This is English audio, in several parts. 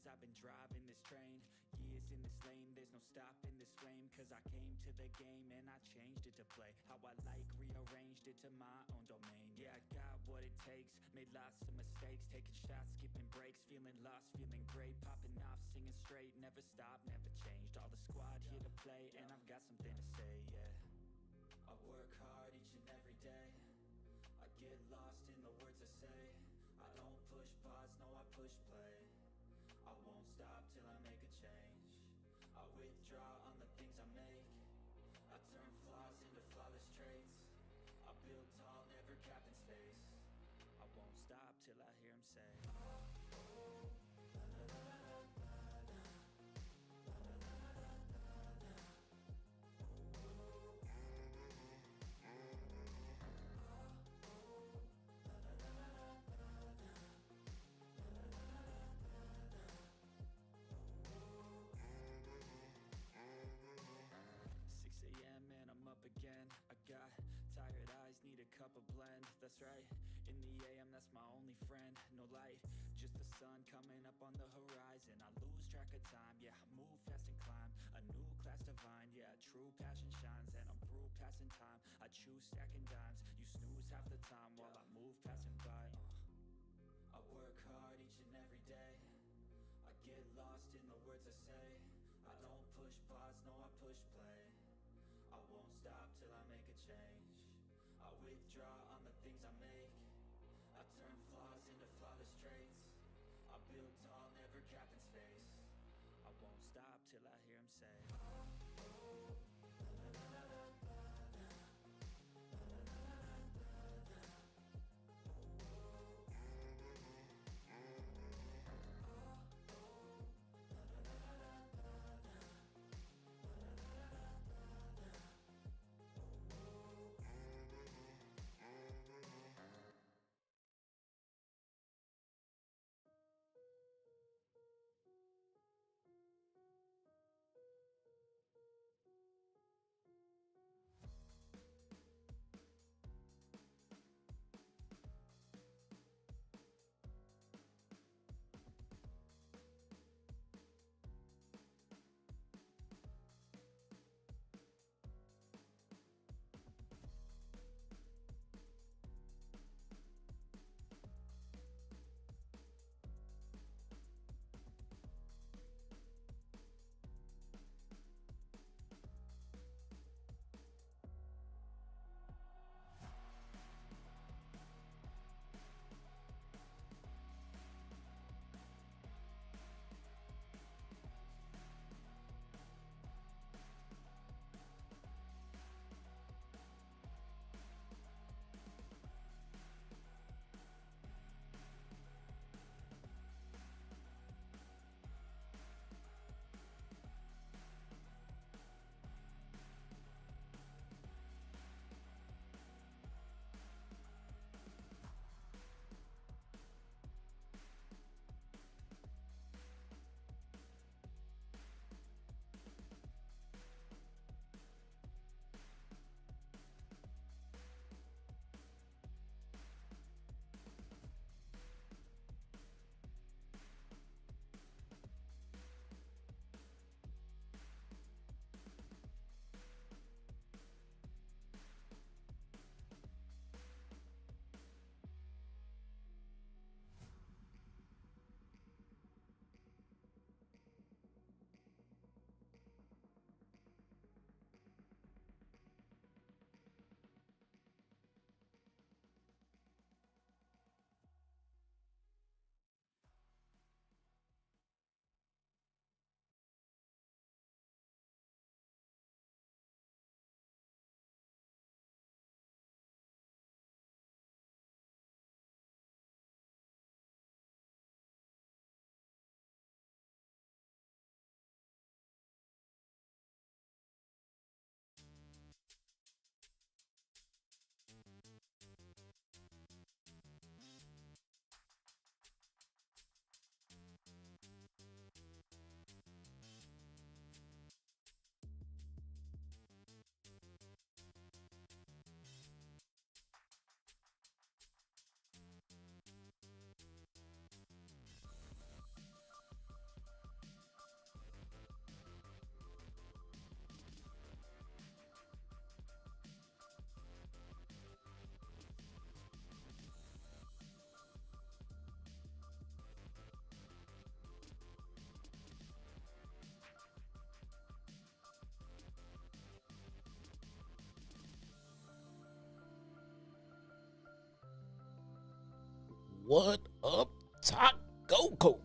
years I've been driving this train, years in this lane, there's no stopping this flame. Cause I came to the game and I changed it to play how I like, rearranged it to my own domain. Yeah, I got what it takes, made lots of mistakes, taking shots, skipping breaks, feeling lost, feeling great, popping off, singing straight, never stopped, never changed. All the squad here to play, and I've got something to say, yeah. I work hard each and every day, I get lost in the words I say. I don't push pause, no I push play. I won't stop till I make a change. I withdraw on the things I make. I turn flaws into flawless traits. I build tall, never capped in space. I won't stop till I hear him say, oh, oh, la, la, la, la, la, la. And I'm up again. I got tired eyes, need a cup of blend. That's right, in the AM, that's my only friend. No light, just the sun coming up on the horizon. I lose track of time, yeah, I move fast and climb a new class divine, yeah, true passion shines. And I'm through passing time, I choose stacking dimes. You snooze half the time while I move passing by. I work hard each and every day, I get lost in the words I say. I don't push pause, no I push play. I won't stop till I make a change. I withdraw on the things I make. I turn flaws into flawless traits. I build tall, never capped in space. I won't stop till I hear him say, oh, oh, la, la, la, la, la, la. What up, Taco?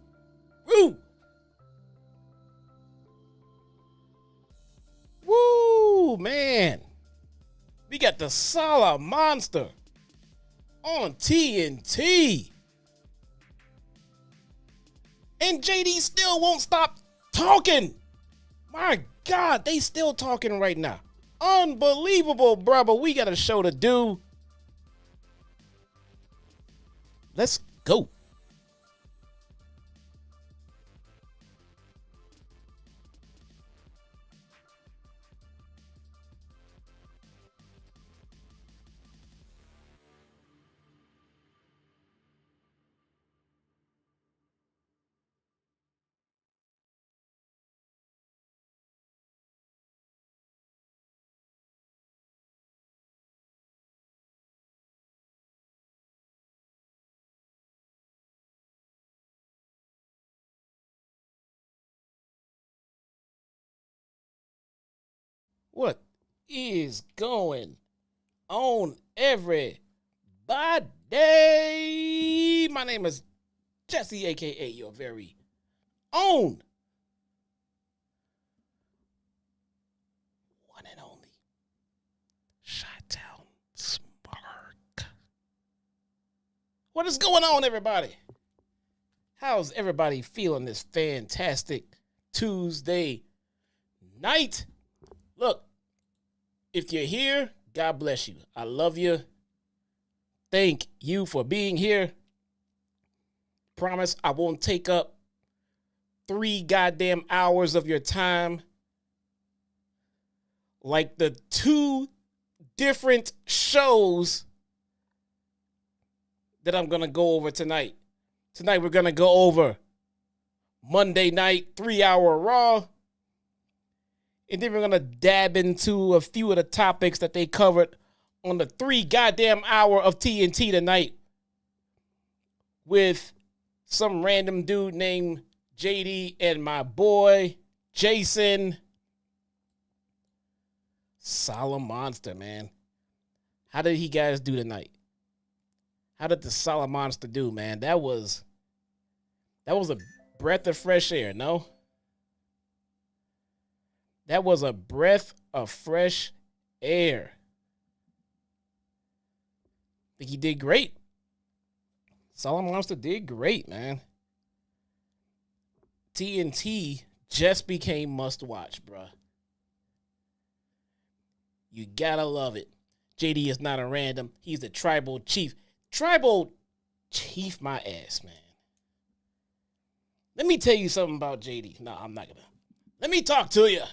Woo! Woo, man. We got the Sala Monster on TNT. And JD still won't stop talking. My God, they still talking right now. Unbelievable, bro, but we got a show to do. Let's go. What is going on, everybody? My name is Jesse, aka your very own one and only Chi-Town Spark. What is going on, everybody? How's everybody feeling this fantastic Tuesday night? Look, if you're here, God bless you. I love you. Thank you for being here. Promise I won't take up 3 goddamn hours of your time like the 2 different shows that I'm going to go over tonight. Tonight we're going to go over Monday night 3-hour Raw. And then we're going to dab into a few of the topics that they covered on the 3 goddamn hour of TNT tonight with some random dude named JD and my boy Jason. Sala Monster, man. How did he guys do tonight? How did the Sala Monster do, man? That was a breath of fresh air, no? That was a breath of fresh air. I think he did great. Sala Monster did great, man. TNT just became must-watch, bruh. You gotta love it. JD is not a random. He's the tribal chief. Tribal chief my ass, man. Let me tell you something about JD. No, I'm not gonna. Let me talk to you.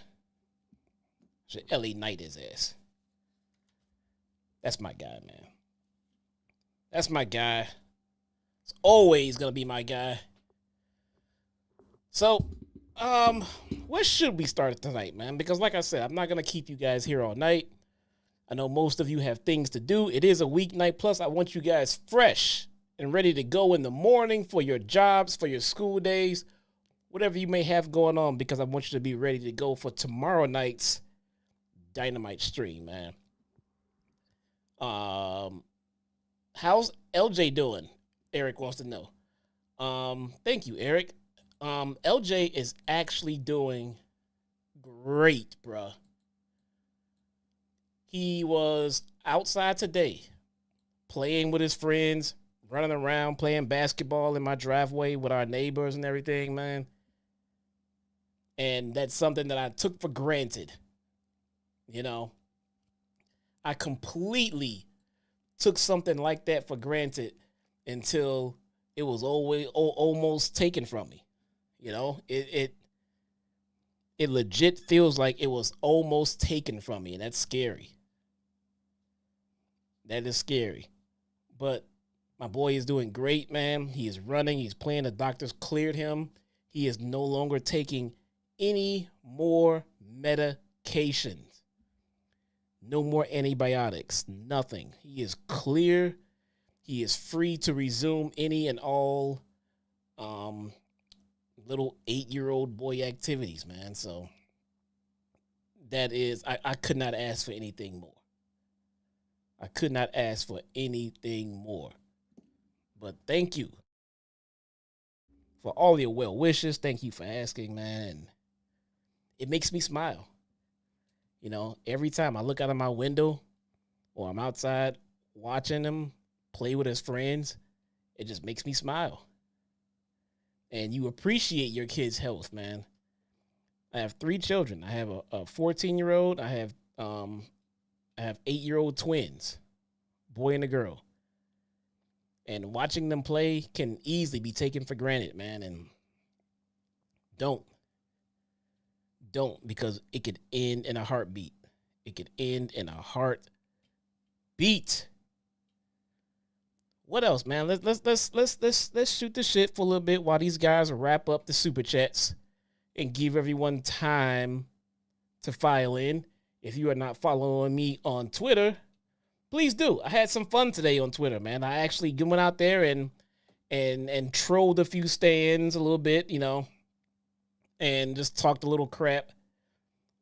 Should LA Knight his ass. That's my guy, man. That's my guy. It's always gonna be my guy. So, where should we start tonight, man? Because like I said, I'm not gonna keep you guys here all night. I know most of you have things to do. It is a weeknight. Plus, I want you guys fresh and ready to go in the morning for your jobs, for your school days, whatever you may have going on, because I want you to be ready to go for tomorrow night's Dynamite stream, man. How's LJ doing? Eric wants to know. Thank you, Eric. LJ is actually doing great, bruh. He was outside today playing with his friends, running around, playing basketball in my driveway with our neighbors and everything, man. And that's something that I took for granted. You know, I completely took something like that for granted until it was almost taken from me. You know, it legit feels like it was almost taken from me, and that's scary. That is scary. But my boy is doing great, man. He is running. He's playing. The doctors cleared him. He is no longer taking any more medications. No more antibiotics. Nothing. He is clear. He is free to resume any and all little 8-year-old boy activities, man. So that is, I could not ask for anything more. I could not ask for anything more. But thank you for all your well wishes. Thank you for asking, man. It makes me smile. You know, every time I look out of my window or I'm outside watching him play with his friends, it just makes me smile. And you appreciate your kid's health, man. I have 3 children. I have a 14-year-old. I have 8-year-old twins, boy and a girl. And watching them play can easily be taken for granted, man. And don't, because it could end in a heartbeat. It could end in a heartbeat. What else, man? Let's shoot the shit for a little bit while these guys wrap up the super chats and give everyone time to file in. If you are not following me on Twitter, please do. I had some fun today on Twitter, man. I actually went out there and trolled a few stands a little bit, you know, and just talked a little crap.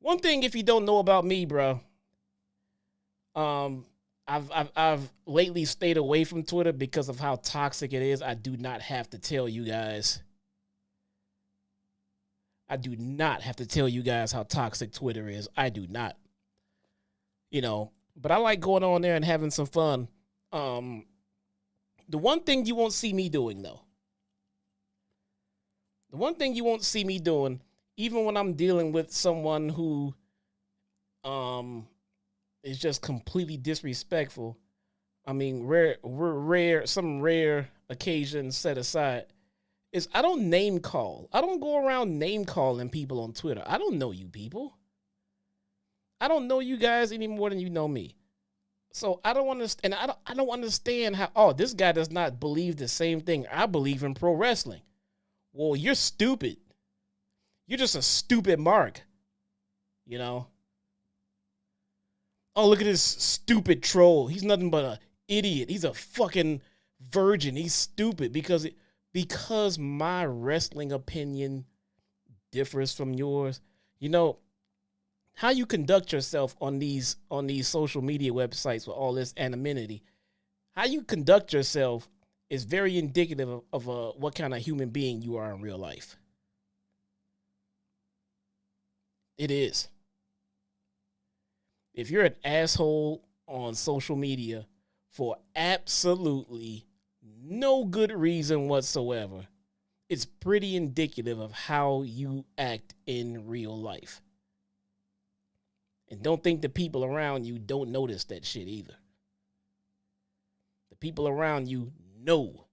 One thing, if you don't know about me, bro, I've lately stayed away from Twitter because of how toxic it is. I do not have to tell you guys. I do not have to tell you guys how toxic Twitter is. I do not. You know, but I like going on there and having some fun. The one thing you won't see me doing, though. The one thing you won't see me doing, even when I'm dealing with someone who is just completely disrespectful. I mean, some rare occasions set aside, is I don't name call. I don't go around name calling people on Twitter. I don't know you people. I don't know you guys any more than you know me. So I don't understand. I don't understand how, this guy does not believe the same thing I believe in pro wrestling. Well, you're stupid. You're just a stupid mark. You know? Oh, look at this stupid troll. He's nothing but an idiot. He's a fucking virgin. He's stupid because my wrestling opinion differs from yours. You know, how you conduct yourself on these social media websites with all this anonymity, how you conduct yourself is very indicative of what kind of human being you are in real life. It is. If you're an asshole on social media for absolutely no good reason whatsoever, it's pretty indicative of how you act in real life. And don't think the people around you don't notice that shit either. The people around you know.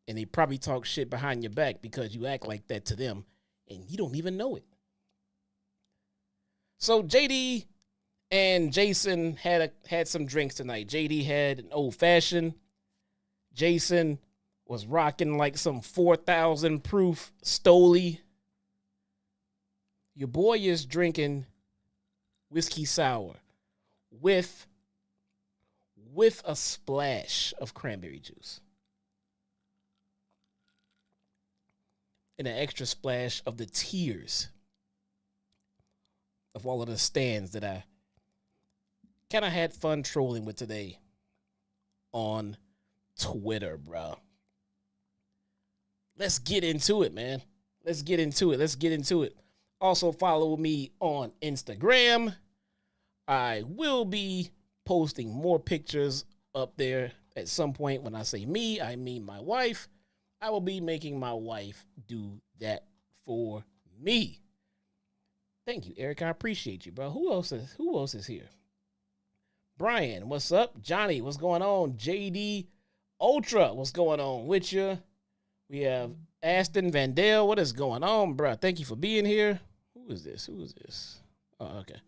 And they probably talk shit behind your back because you act like that to them and you don't even know it. So JD and Jason had some drinks tonight. JD had an old fashioned. Jason was rocking like some 4,000 proof Stoli. Your boy is drinking whiskey sour with a splash of cranberry juice. And an extra splash of the tears of all of the stands that I kind of had fun trolling with today on Twitter, bro. Let's get into it, man. Let's get into it. Also, follow me on Instagram. I will be posting more pictures up there at some point. When I say me, I mean my wife. I will be making my wife do that for me. Thank you, Eric. I appreciate you, bro. Who else is here? Brian, what's up? Johnny, what's going on? JD Ultra, what's going on with you? We have Aston Vandale. What is going on, bro? Thank you for being here. Who is this? Oh, okay.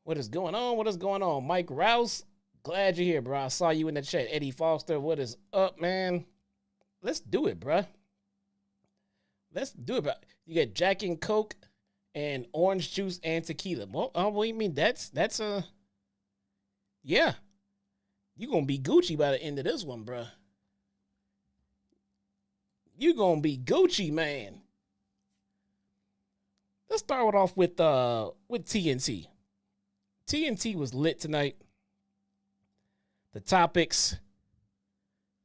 What is going on? Mike Rouse, glad you're here, bro. I saw you in the chat. Eddie Foster, what is up, man? Let's do it, bro. You got Jack and Coke and orange juice and tequila. Well, what do you mean? That's yeah. You're going to be Gucci by the end of this one, bro. You're going to be Gucci, man. Let's start off with TNT. TNT was lit tonight. The topics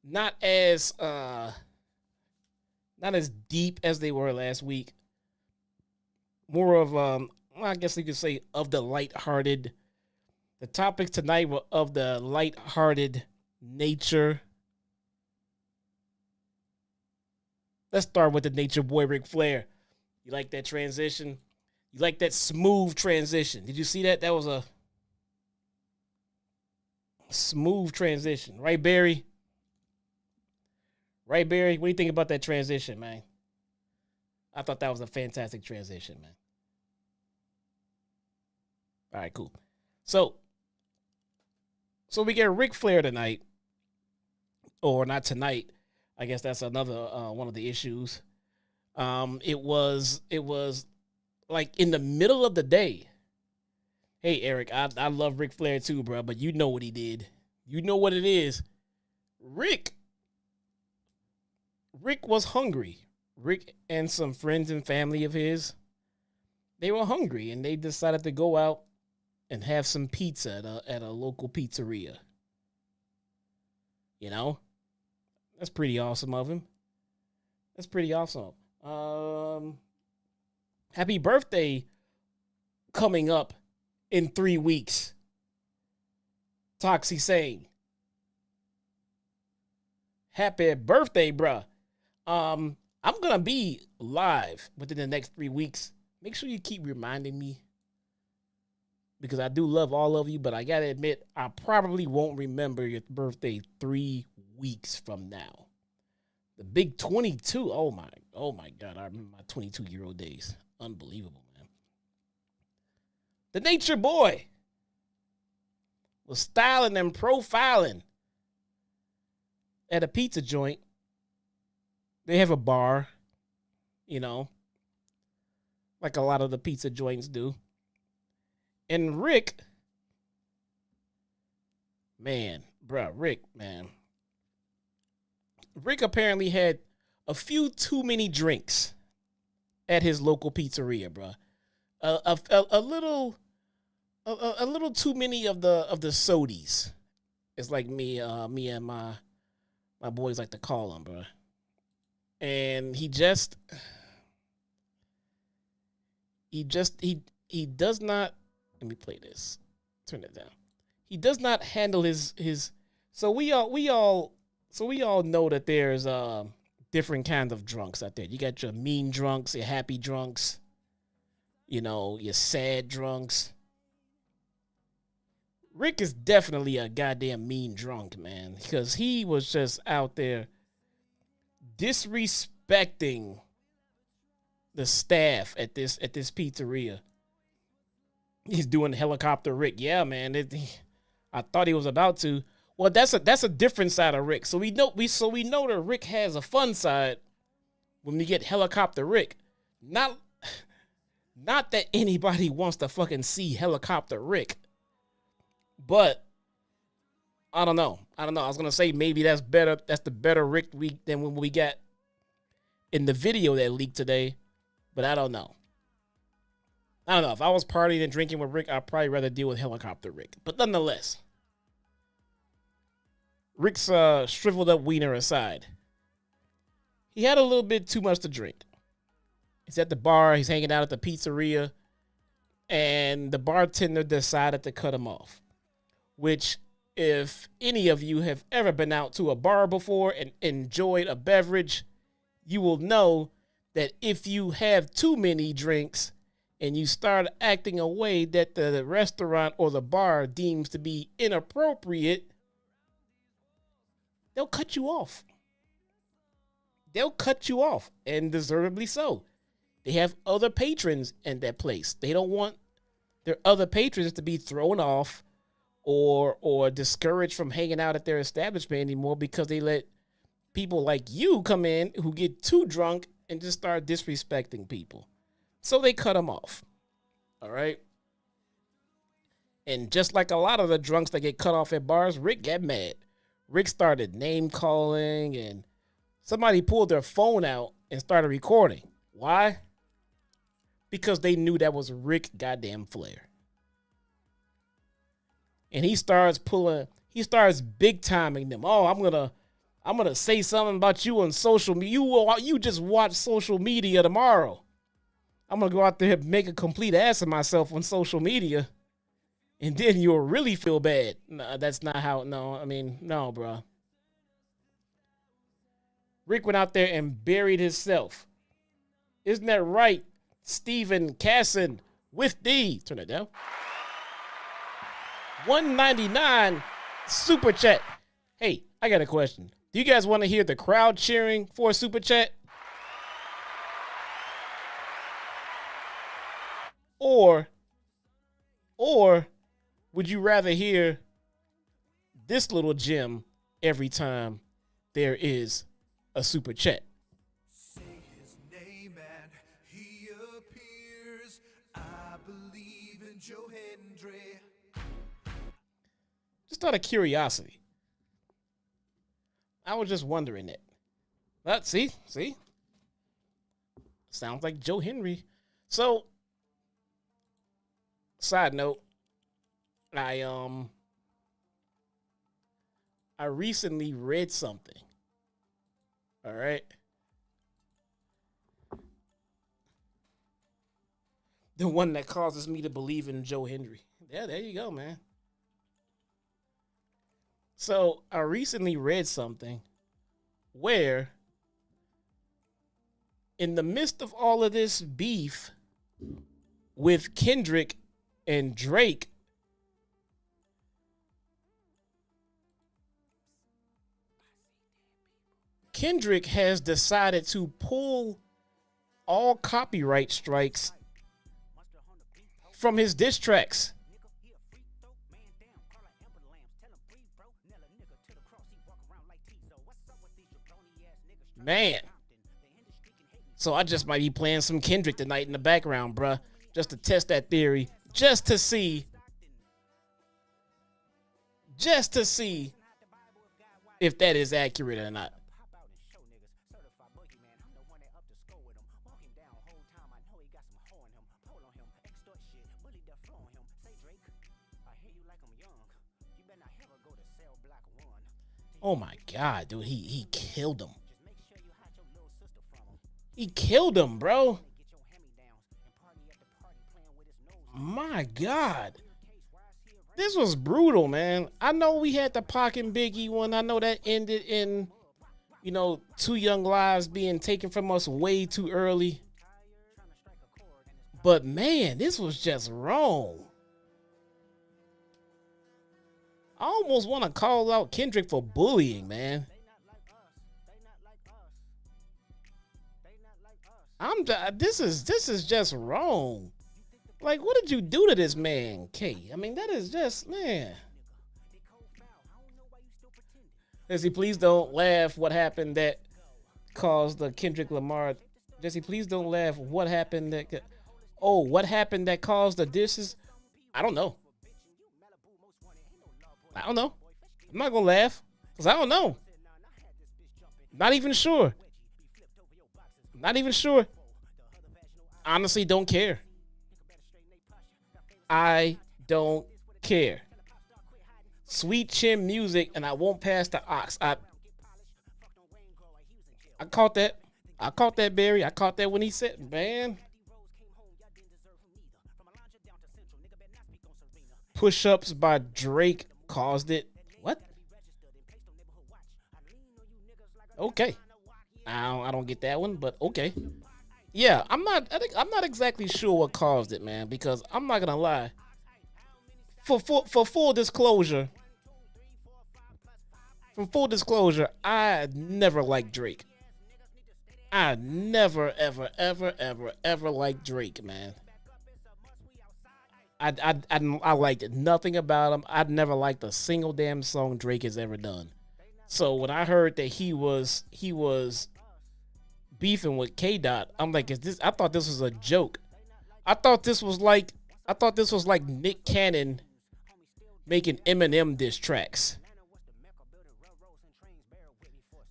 not as deep as they were last week. More of I guess you could say of the lighthearted. The topics tonight were of the lighthearted nature. Let's start with the Nature Boy Ric Flair. You like that transition? You like that smooth transition? Did you see that? That was a smooth transition. Right, Barry? Right, Barry? What do you think about that transition, man? I thought that was a fantastic transition, man. All right, cool. So we get Ric Flair tonight. Or not tonight. I guess that's another one of the issues. It was like in the middle of the day. Hey, Eric, I love Ric Flair too, bro, but you know what he did. You know what it is. Rick was hungry. Rick and some friends and family of his, they were hungry, and they decided to go out and have some pizza at a local pizzeria. You know? That's pretty awesome of him. That's pretty awesome. Happy birthday coming up in 3 weeks. Toxie saying, happy birthday, bruh. I'm going to be live within the next 3 weeks. Make sure you keep reminding me, because I do love all of you, but I got to admit, I probably won't remember your birthday 3 weeks from now. The big 22. Oh my God. I remember my 22-year-old days. Unbelievable, man. The Nature Boy was styling and profiling at a pizza joint. They have a bar, you know, like a lot of the pizza joints do. And Rick, man. Rick apparently had a few too many drinks at his local pizzeria, bruh. A little too many of the sodies. It's like me and my boys like to call them, bruh. And he does not. Let me play this. Turn it down. He does not handle his. So we all know that there's different kinds of drunks out there. You got your mean drunks, your happy drunks, you know, your sad drunks. Rick is definitely a goddamn mean drunk, man, because he was just out there disrespecting the staff at this pizzeria. He's doing helicopter Rick. Yeah, man. I thought he was about to. Well, that's a different side of Rick. So we know that Rick has a fun side when we get helicopter Rick. Not that anybody wants to fucking see helicopter Rick. But I don't know. I was gonna say maybe that's better. That's the better Rick than when we got in the video that leaked today. But I don't know. If I was partying and drinking with Rick, I'd probably rather deal with helicopter Rick. But nonetheless, Rick's shriveled up wiener aside, he had a little bit too much to drink. He's at the bar. He's hanging out at the pizzeria. And the bartender decided to cut him off. Which, if any of you have ever been out to a bar before and enjoyed a beverage, you will know that if you have too many drinks and you start acting a way that the restaurant or the bar deems to be inappropriate, they'll cut you off. They'll cut you off, and deservedly so. They have other patrons in that place. They don't want their other patrons to be thrown off or discouraged from hanging out at their establishment anymore because they let people like you come in who get too drunk and just start disrespecting people. So they cut them off. All right? And just like a lot of the drunks that get cut off at bars, Rick got mad. Rick started name calling, and somebody pulled their phone out and started recording. Why? Because they knew that was Ric goddamn Flair. And he starts big timing them. Oh, I'm I'm gonna say something about you on social media. You just watch social media tomorrow. I'm gonna go out there and make a complete ass of myself on social media, and then you'll really feel bad. No, that's not how. No, I mean, no, bro. Rick went out there and buried himself. Isn't that right, Stephen Casson with D? Turn it down. 199 super chat. Hey, I got a question. Do you guys want to hear the crowd cheering for a super chat? Or would you rather hear this little gem every time there is a super chat? Say his name and he appears. I believe in Joe Hendry. Just out of curiosity. I was just wondering it. But see? Sounds like Joe Henry. So, side note, I recently read something. All right. The one that causes me to believe in Joe Hendry. Yeah, there you go, man. So I recently read something where in the midst of all of this beef with Kendrick and Drake, Kendrick has decided to pull all copyright strikes from his diss tracks. Man. So I just might be playing some Kendrick tonight in the background, bruh. Just to test that theory. Just to see if that is accurate or not. Oh my God, dude, he killed him. He killed him, bro. My God. This was brutal, man. I know we had the Pac and Biggie one. I know that ended in, 2 young lives being taken from us way too early. But man, this was just wrong. I almost want to call out Kendrick for bullying, man. This is just wrong. Like, what did you do to this man, K? I mean, that is just, man. Jesse, please don't laugh. What happened that caused the Kendrick Lamar? Jesse, please don't laugh. What happened that? Oh, what happened that caused the disses? I don't know. I'm not gonna laugh because I don't know. Not even sure. Honestly, don't care. I don't care. Sweet chin music, and I won't pass the ox. I caught that. Barry. I caught that when he said, man. Push-ups by Drake caused it. What? Okay. I don't get that one, but okay. Yeah, I'm not exactly sure what caused it, man, because I'm not gonna lie. For full disclosure, I never liked Drake. I never, ever liked Drake, man. I liked nothing about him. I'd never liked a single damn song Drake has ever done. So when I heard that he was beefing with K Dot, I'm like, I thought this was a joke. I thought this was like Nick Cannon making Eminem diss tracks.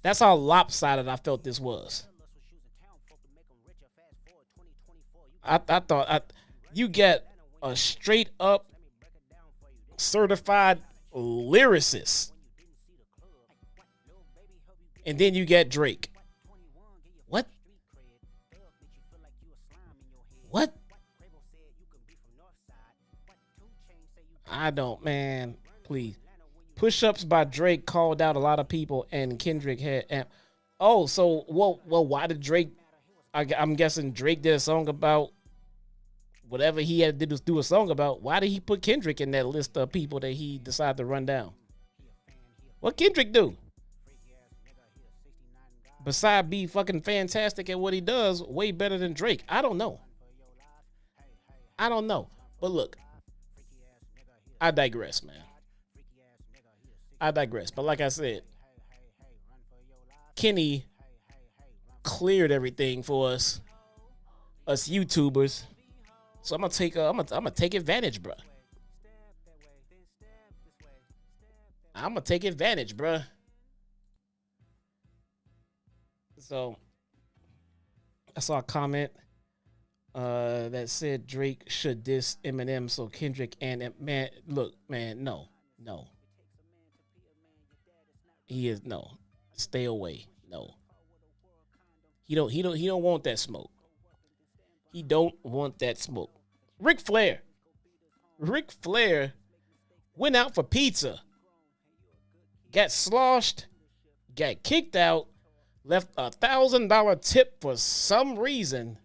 That's how lopsided I felt this was. I thought you get a straight up certified lyricist And then you got Drake. What? What? I don't, man. Please. Push-ups by Drake called out a lot of people, and Kendrick had. So why did Drake? I'm guessing Drake did a song about whatever he had to do a song about. Why did he put Kendrick in that list of people that he decided to run down? What Kendrick do? Besides be fucking fantastic at what he does, way better than Drake. I don't know. But look, I digress, man. But like I said, Kenny cleared everything for us YouTubers. So I'm gonna take advantage, bro. So I saw a comment that said Drake should diss Eminem so Kendrick and man, look, man, no. He is no. Stay away. No. He don't want that smoke. He don't want that smoke. Ric Flair went out for pizza. Got sloshed, got kicked out, left $1,000 tip for some reason.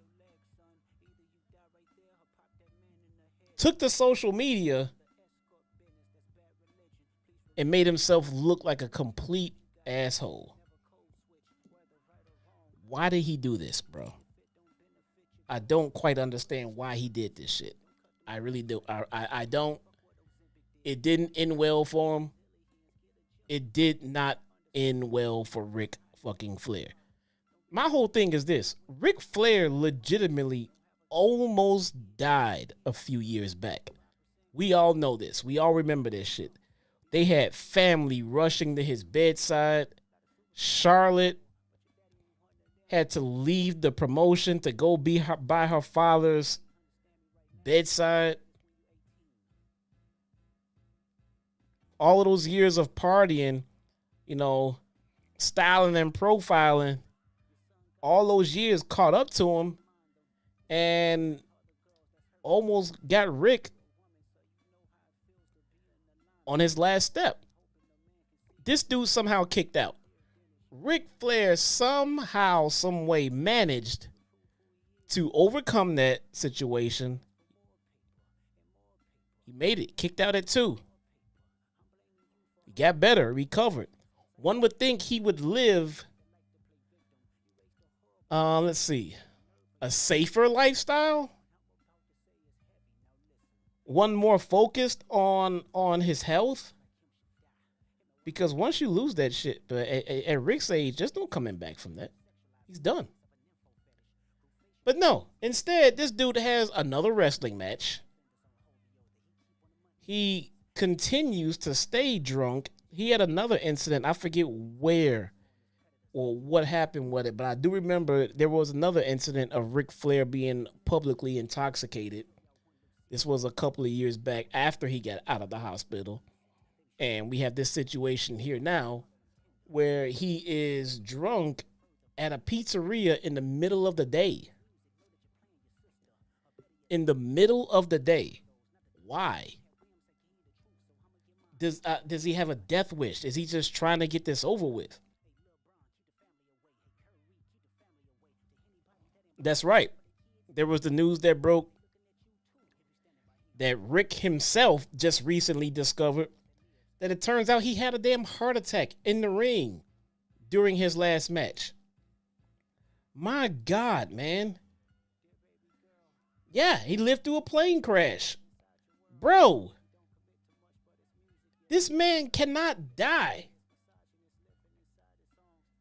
Took to social media and made himself look like a complete asshole. Why did he do this, bro? I don't quite understand why he did this shit. I really do. I don't. It didn't end well for him. It did not end well for Ric fucking Flair. My whole thing is this. Ric Flair legitimately almost died a few years back. We all know this. We all remember this shit. They had family rushing to his bedside. Charlotte had to leave the promotion to go be by her father's bedside. All of those years of partying, styling and profiling, all those years caught up to him and almost got Rick on his last step. This dude somehow kicked out. Ric Flair somehow, some way managed to overcome that situation. He made it, kicked out at 2. He got better, recovered. One would think he would live, a safer lifestyle. One more focused on his health. Because once you lose that shit, but at Rick's age, just don't coming back from that. He's done. But no, instead, this dude has another wrestling match. He continues to stay drunk. He had another incident. I forget where or what happened with it, but I do remember there was another incident of Ric Flair being publicly intoxicated. This was a couple of years back after he got out of the hospital. And we have this situation here now where he is drunk at a pizzeria in the middle of the day. In the middle of the day. Why? Does he have a death wish? Is he just trying to get this over with? That's right. There was the news that broke that Rick himself just recently discovered that it turns out he had a damn heart attack in the ring during his last match. My God, man. Yeah, he lived through a plane crash. Bro, this man cannot die.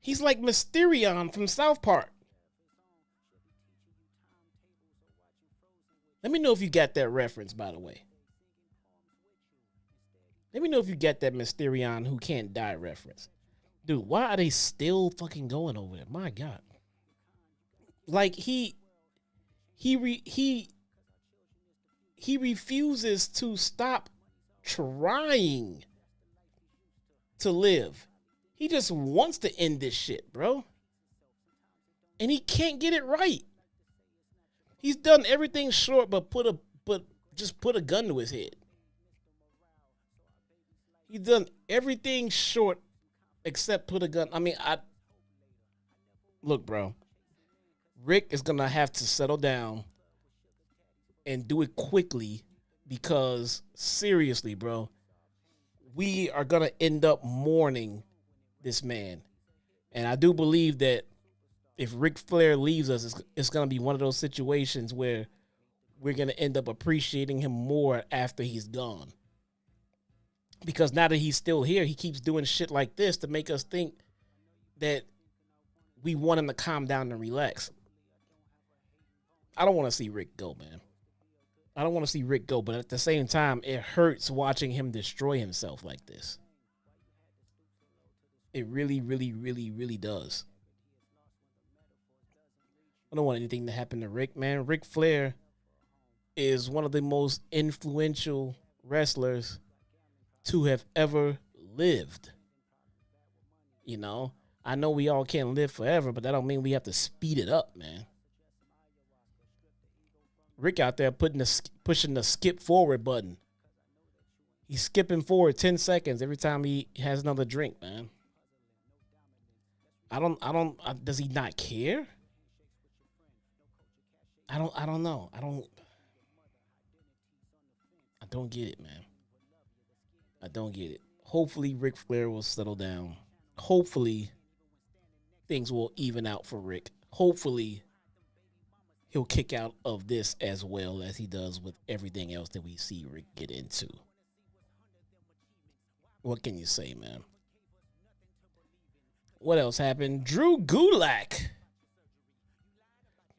He's like Mysterion from South Park. Let me know if you got that reference, by the way. Let me know if you get that Mysterion who can't die reference. Dude, why are they still fucking going over it? My God. Like he refuses to stop trying to live. He just wants to end this shit, bro. And he can't get it right. He's done everything short but just put a gun to his head. He's done everything short except put a gun. I mean, look, bro. Rick is going to have to settle down and do it quickly because, seriously, bro, we are going to end up mourning this man. And I do believe that if Ric Flair leaves us, it's going to be one of those situations where we're going to end up appreciating him more after he's gone. Because now that he's still here, he keeps doing shit like this to make us think that we want him to calm down and relax. I don't want to see Rick go, man. I don't want to see Rick go, but at the same time, it hurts watching him destroy himself like this. It really, really, really, really does. I don't want anything to happen to Rick, man. Ric Flair is one of the most influential wrestlers to have ever lived. You know, I know we all can't live forever, but that don't mean we have to speed it up, man. Rick out there pushing the skip forward button. He's skipping forward 10 seconds every time he has another drink, man. Does he not care? I don't know. I don't get it, man. I don't get it. Hopefully Ric Flair will settle down. Hopefully things will even out for Rick. Hopefully he'll kick out of this as well as he does with everything else that we see Rick get into. What can you say, man? What else happened? Drew Gulak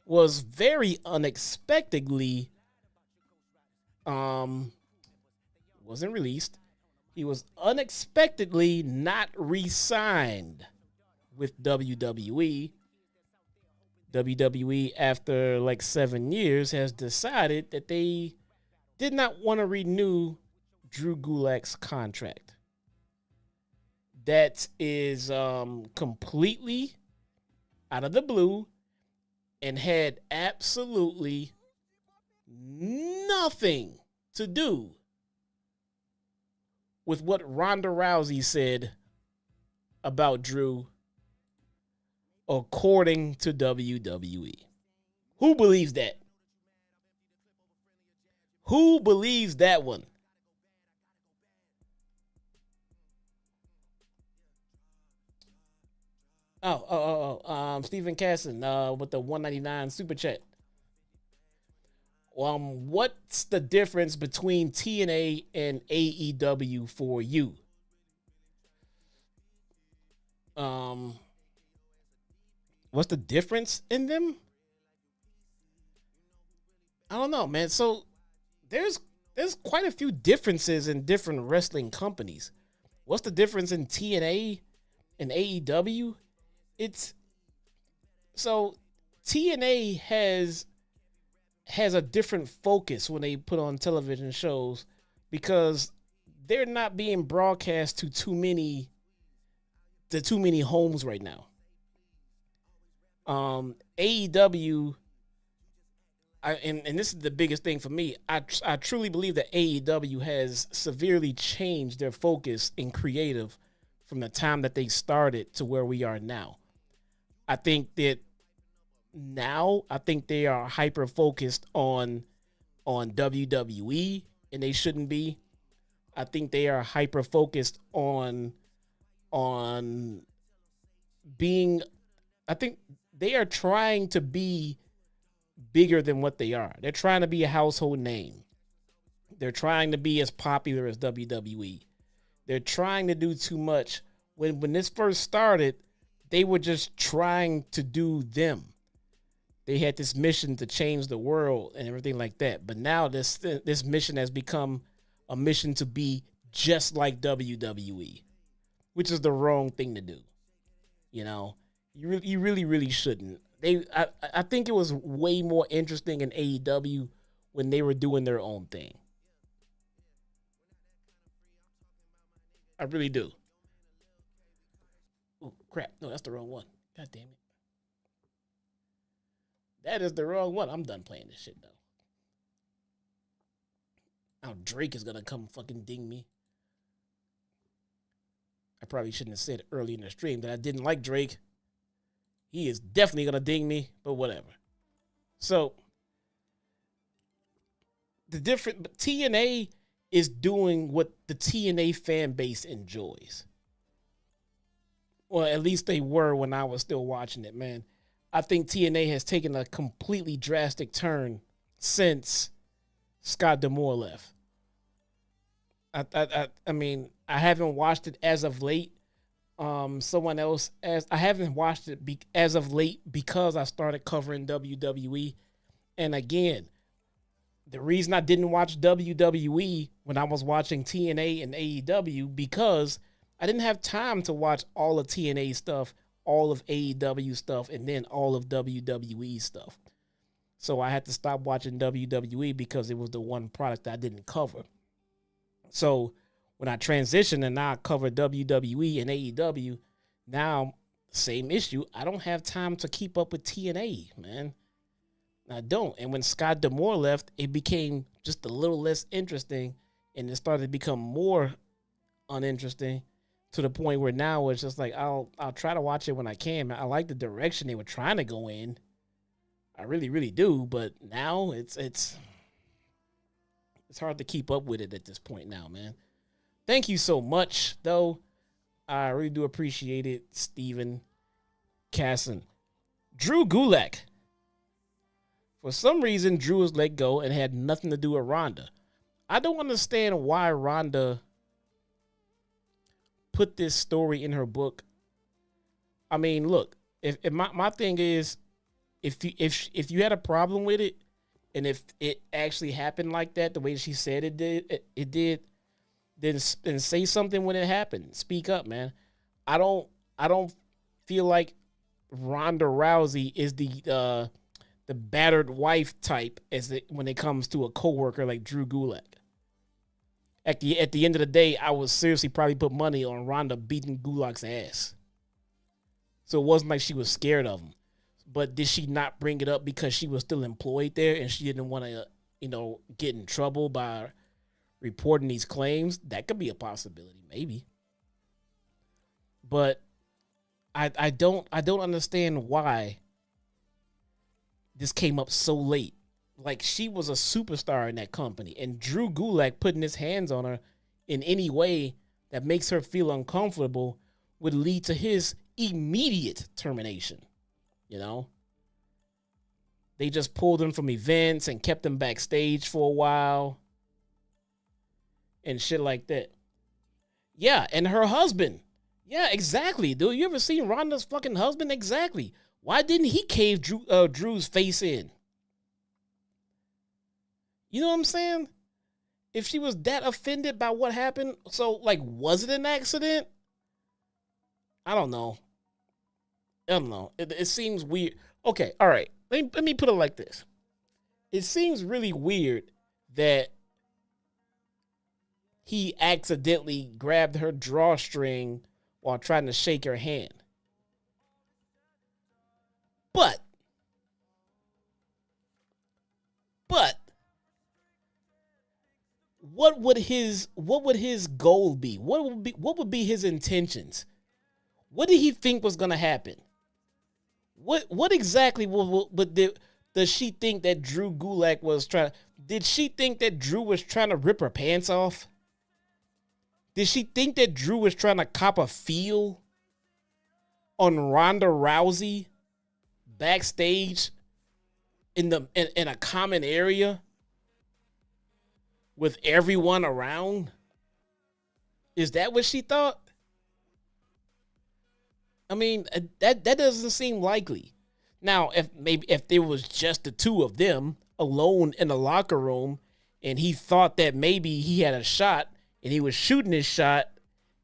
was very unexpectedly wasn't released. He was unexpectedly not re-signed with WWE. WWE, after like 7 years, has decided that they did not want to renew Drew Gulak's contract. That is completely out of the blue and had absolutely nothing to do with what Ronda Rousey said about Drew, according to WWE. Who believes that? Who believes that one? Stephen Casson with the $1.99 super chat. What's the difference between TNA and AEW for you? What's the difference in them? I don't know, man. So there's quite a few differences in different wrestling companies. What's the difference in TNA and AEW? So TNA has a different focus when they put on television shows because they're not being broadcast to too many homes right now. AEW, and this is the biggest thing for me. I truly believe that AEW has severely changed their focus in creative from the time that they started to where we are now. I think they are hyper focused on WWE, and they shouldn't be. I think they are hyper focused on being. I think they are trying to be bigger than what they are. They're trying to be a household name. They're trying to be as popular as WWE. They're trying to do too much. When this first started, they were just trying to do them. They had this mission to change the world and everything like that. But now this mission has become a mission to be just like WWE, which is the wrong thing to do. You know, you really, really shouldn't. I think it was way more interesting in AEW when they were doing their own thing. I really do. crap. No, that's the wrong one. God damn it. That is the wrong one. I'm done playing this shit, though. Now Drake is going to come fucking ding me. I probably shouldn't have said early in the stream that I didn't like Drake. He is definitely going to ding me, but whatever. So, TNA is doing what the TNA fan base enjoys. Well, at least they were when I was still watching it, man. I think TNA has taken a completely drastic turn since Scott D'Amore left. I mean, I haven't watched it as of late. I haven't watched it as of late because I started covering WWE. And again, the reason I didn't watch WWE when I was watching TNA and AEW because I didn't have time to watch all of TNA stuff, all of AEW stuff, and then all of WWE stuff. So I had to stop watching WWE because it was the one product that I didn't cover. So when I transitioned and now I cover WWE and AEW, now same issue. I don't have time to keep up with TNA, man. I don't. And when Scott D'Amore left, it became just a little less interesting, and it started to become more uninteresting to the point where now it's just like I'll try to watch it when I can. I like the direction they were trying to go in. I really, really do. But now it's hard to keep up with it at this point now, man. Thank you so much, though. I really do appreciate it, Steven Casson. Drew Gulak. For some reason, Drew was let go and had nothing to do with Ronda. I don't understand why Ronda put this story in her book. I mean, look, if my thing is, if you had a problem with it, and if it actually happened like that, the way she said it did, then say something when it happened. Speak up, man. I don't feel like Ronda Rousey is the battered wife type when it comes to a coworker like Drew Gulak. At the end of the day, I would seriously probably put money on Ronda beating Gulak's ass. So it wasn't like she was scared of him. But did she not bring it up because she was still employed there and she didn't want to, get in trouble by reporting these claims? That could be a possibility, maybe. But I don't understand why this came up so late. Like, she was a superstar in that company, and Drew Gulak putting his hands on her in any way that makes her feel uncomfortable would lead to his immediate termination. They just pulled him from events and kept him backstage for a while and shit like that. Yeah, and her husband. Yeah, exactly, dude. You ever seen Ronda's fucking husband? Exactly. Why didn't he cave Drew's face in? You know what I'm saying? If she was that offended by what happened, so, like, was it an accident? I don't know. It seems weird. Okay, all right. Let me put it like this. It seems really weird that he accidentally grabbed her drawstring while trying to shake her hand. But what would his goal be? What would be his intentions? What did he think was going to happen? What exactly does she think that Drew Gulak was trying? Did she think that Drew was trying to rip her pants off? Did she think that Drew was trying to cop a feel on Ronda Rousey backstage in a common area with everyone around? Is that what she thought? I mean, that doesn't seem likely. Now, if there was just the two of them alone in the locker room and he thought that maybe he had a shot and he was shooting his shot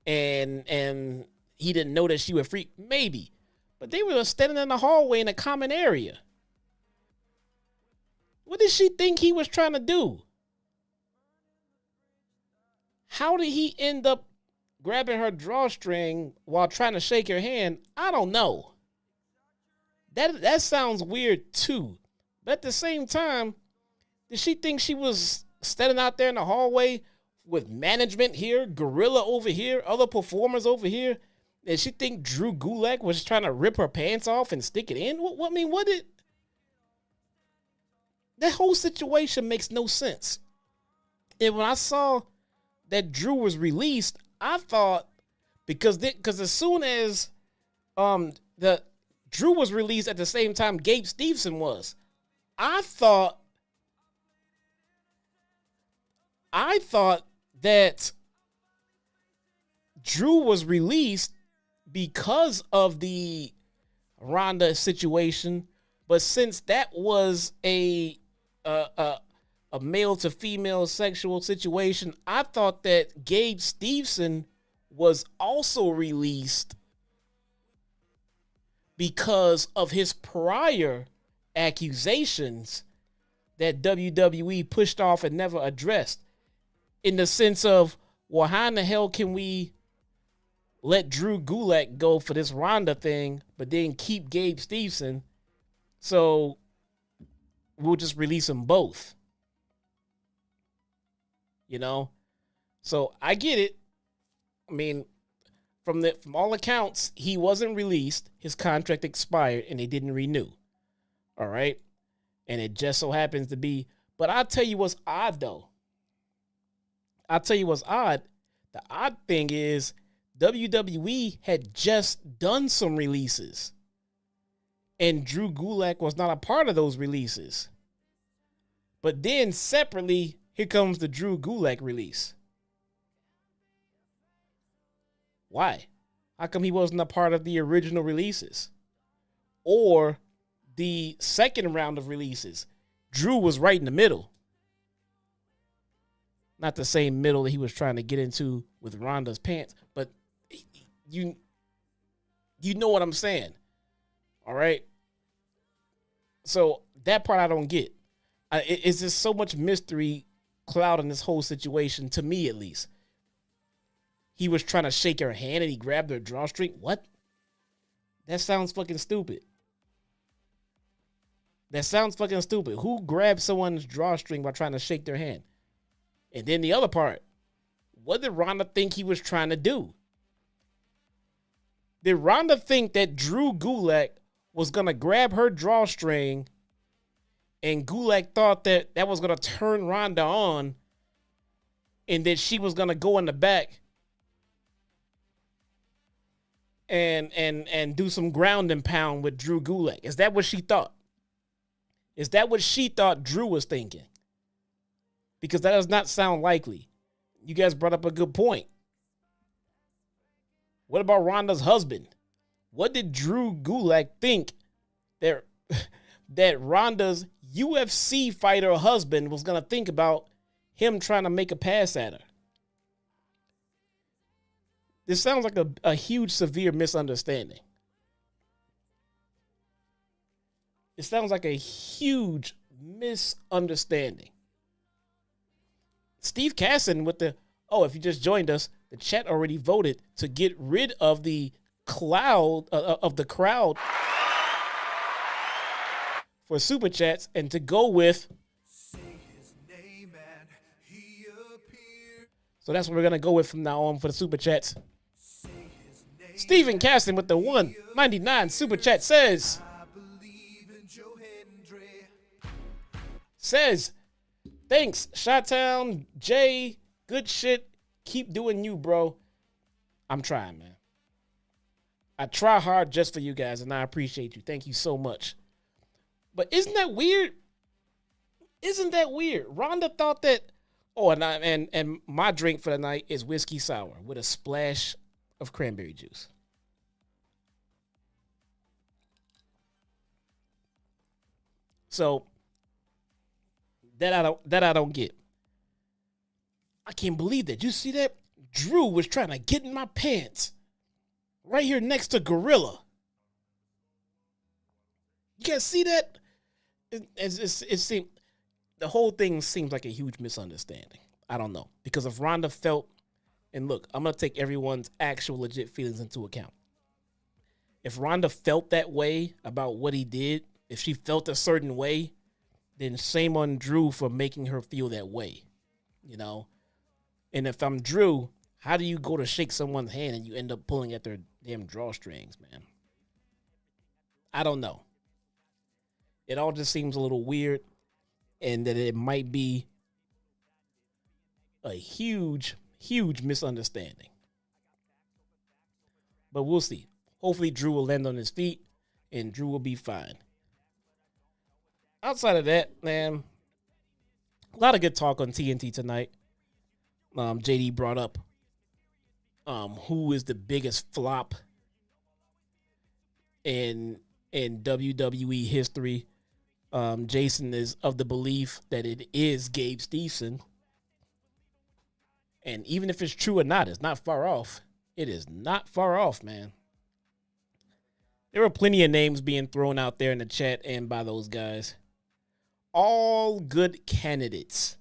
and he didn't know that she was free, maybe. But they were standing in the hallway in a common area. What did she think he was trying to do? How did he end up grabbing her drawstring while trying to shake her hand, I don't know. That sounds weird too. But at the same time, did she think she was standing out there in the hallway with management here, Gorilla over here, other performers over here? Did she think Drew Gulak was trying to rip her pants off and stick it in? What did... That whole situation makes no sense. And when I saw that Drew was released, I thought, because as soon as the Drew was released at the same time Gabe Stevenson was, I thought that Drew was released because of the Ronda situation, but since that was a male to female sexual situation, I thought that Gabe Stevenson was also released because of his prior accusations that WWE pushed off and never addressed, in the sense of, well, how in the hell can we let Drew Gulak go for this Ronda thing, but then keep Gabe Stevenson? So we'll just release them both. You know? So I get it. I mean, from all accounts, he wasn't released. His contract expired and they didn't renew. All right? And it just so happens to be. But I'll tell you what's odd, though. I'll tell you what's odd. The odd thing is WWE had just done some releases. And Drew Gulak was not a part of those releases. But then separately, here comes the Drew Gulak release. Why? How come he wasn't a part of the original releases? Or the second round of releases? Drew was right in the middle. Not the same middle that he was trying to get into with Ronda's pants, but you know what I'm saying. All right? So that part I don't get. It's just so much mystery clouding this whole situation, to me at least. He was trying to shake her hand and he grabbed her drawstring. What? That sounds fucking stupid. That sounds fucking stupid. Who grabbed someone's drawstring while trying to shake their hand? And then the other part, what did Ronda think he was trying to do? Did Ronda think that Drew Gulak was going to grab her drawstring and Gulak thought that that was going to turn Ronda on and that she was going to go in the back and do some ground and pound with Drew Gulak? Is that what she thought? Is that what she thought Drew was thinking? Because that does not sound likely. You guys brought up a good point. What about Ronda's husband? What did Drew Gulak think that Ronda's UFC fighter husband was going to think about him trying to make a pass at her? This sounds like a huge, severe misunderstanding. It sounds like a huge misunderstanding. Steve Casson with if you just joined us, the chat already voted to get rid of the crowd for super chats and to go with. So that's what we're gonna go with from now on for the super chats. Steven Caston with the 199 super chat says, thanks, Chi-Town, Jay, good shit. Keep doing you, bro. I'm trying, man. I try hard just for you guys, and I appreciate you. Thank you so much. But isn't that weird? Isn't that weird? Ronda thought that, and my drink for the night is whiskey sour with a splash of cranberry juice. So that I don't get. I can't believe that. You see that? Drew was trying to get in my pants right here next to Gorilla. You guys see that? It seemed, the whole thing seems like a huge misunderstanding. I don't know. Because if Ronda felt And look, I'm going to take everyone's actual legit feelings into account. If Ronda felt that way about what he did, if she felt a certain way, then shame on Drew for making her feel that way, you know? And if I'm Drew, how do you go to shake someone's hand and you end up pulling at their damn drawstrings, man? I don't know. It all just seems a little weird, and that it might be a huge, huge misunderstanding. But we'll see. Hopefully Drew will land on his feet and Drew will be fine. Outside of that, man, a lot of good talk on TNT tonight. JD brought up who is the biggest flop in WWE history. Jason is of the belief that it is Gabe Stevenson. And even if it's true or not, it's not far off. It is not far off, man. There were plenty of names being thrown out there in the chat and by those guys. All good candidates.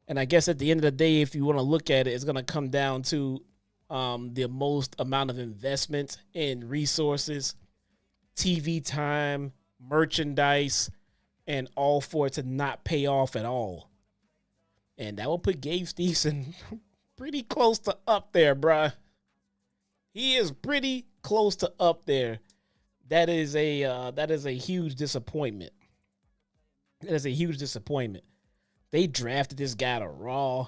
And I guess at the end of the day, if you want to look at it, it's going to come down to the most amount of investment in resources, TV time, merchandise, and all for it to not pay off at all. And that will put Gabe Stevenson pretty close to up there, bruh. He is pretty close to up there. That is a huge disappointment. That is a huge disappointment. They drafted this guy to Raw.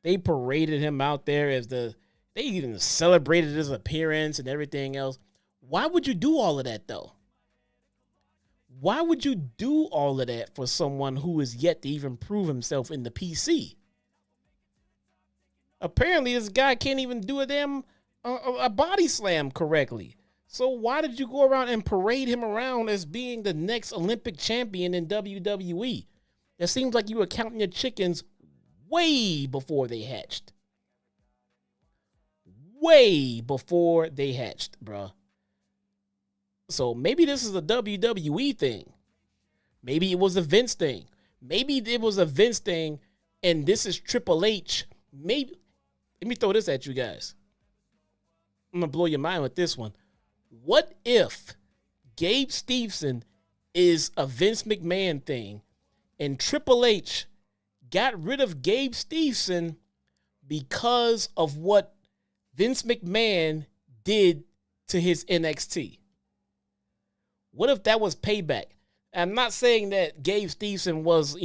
They paraded him out there they even celebrated his appearance and everything else. Why would you do all of that, though? Why would you do all of that for someone who is yet to even prove himself in the PC? Apparently, this guy can't even do a body slam correctly. So why did you go around and parade him around as being the next Olympic champion in WWE? It seems like you were counting your chickens way before they hatched. Way before they hatched, bruh. So maybe this is a WWE thing. Maybe it was a Vince thing. Maybe it was a Vince thing and this is Triple H. Maybe. Let me throw this at you guys. I'm going to blow your mind with this one. What if Gabe Stevenson is a Vince McMahon thing and Triple H got rid of Gabe Stevenson because of what Vince McMahon did to his NXT? What if that was payback? I'm not saying that Gabe Stevenson was,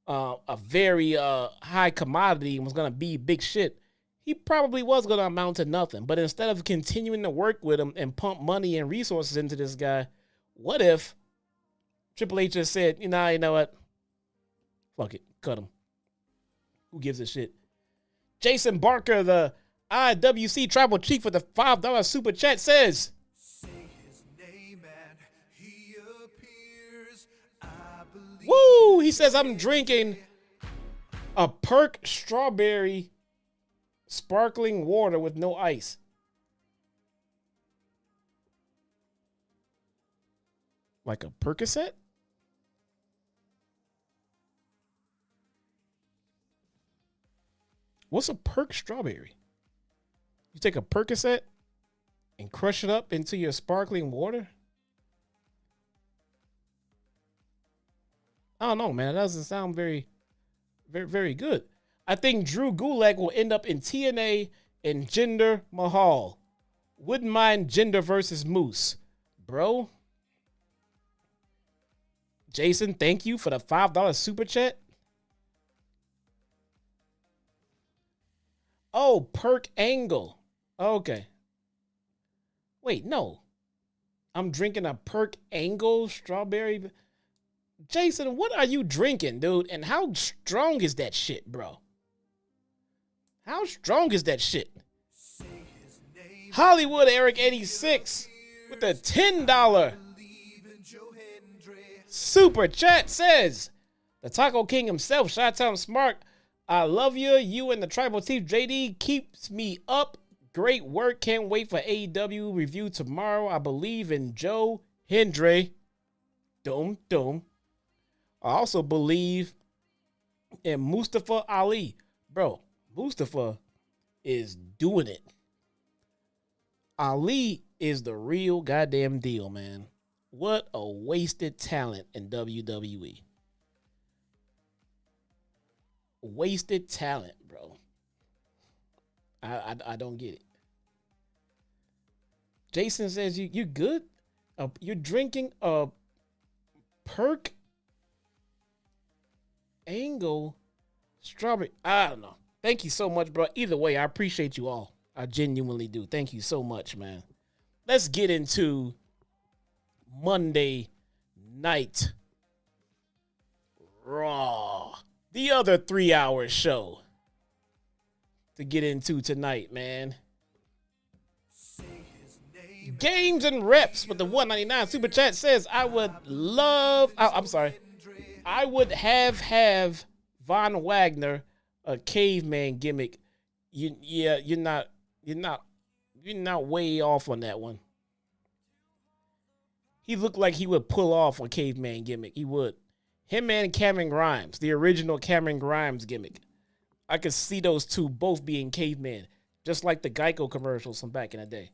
a very high commodity and was going to be big shit. He probably was going to amount to nothing. But instead of continuing to work with him and pump money and resources into this guy, what if Triple H just said, you know what? Fuck it. Cut him. Who gives a shit? Jason Barker, the IWC Tribal Chief with the $5 super chat says, Say his name and he appears. I believe. woo! He says, I'm drinking a Perk strawberry sparkling water with no ice. Like a Percocet? What's a Perk strawberry? You take a Percocet and crush it up into your sparkling water? I don't know, man. That doesn't sound very, very, very good. I think Drew Gulak will end up in TNA and Jinder Mahal. Wouldn't mind Jinder versus Moose. Bro. Jason, thank you for the $5 super chat. Oh, Perk Angle. Okay. Wait, no. I'm drinking a Perk Angle strawberry. Jason, what are you drinking, dude? And how strong is that shit, bro? How strong is that shit? Hollywood Eric 86 with a $10 super chat says, the Taco King himself, Chi-Town Smart, I love you. You and the Tribal Chief JD keeps me up. Great work. Can't wait for AEW review tomorrow. I believe in Joe Hendry. Dum. I also believe in Mustafa Ali. Bro, Mustafa is doing it. Ali is the real goddamn deal, man. What a wasted talent in WWE. Wasted talent, bro. I don't get it. Jason says you good? You're drinking a perk angle strawberry. I don't know. Thank you so much, bro. Either way, I appreciate you all. I genuinely do. Thank you so much, man. Let's get into Monday Night Raw. The other 3-hour show to get into tonight, man. Games and Reps with the $1.99 super chat says, I would have Von Wagner a caveman gimmick. You're not way off on that one. He looked like he would pull off a caveman gimmick. He would. Him and Cameron Grimes, the original Cameron Grimes gimmick. I could see those two both being cavemen, just like the Geico commercials from back in the day.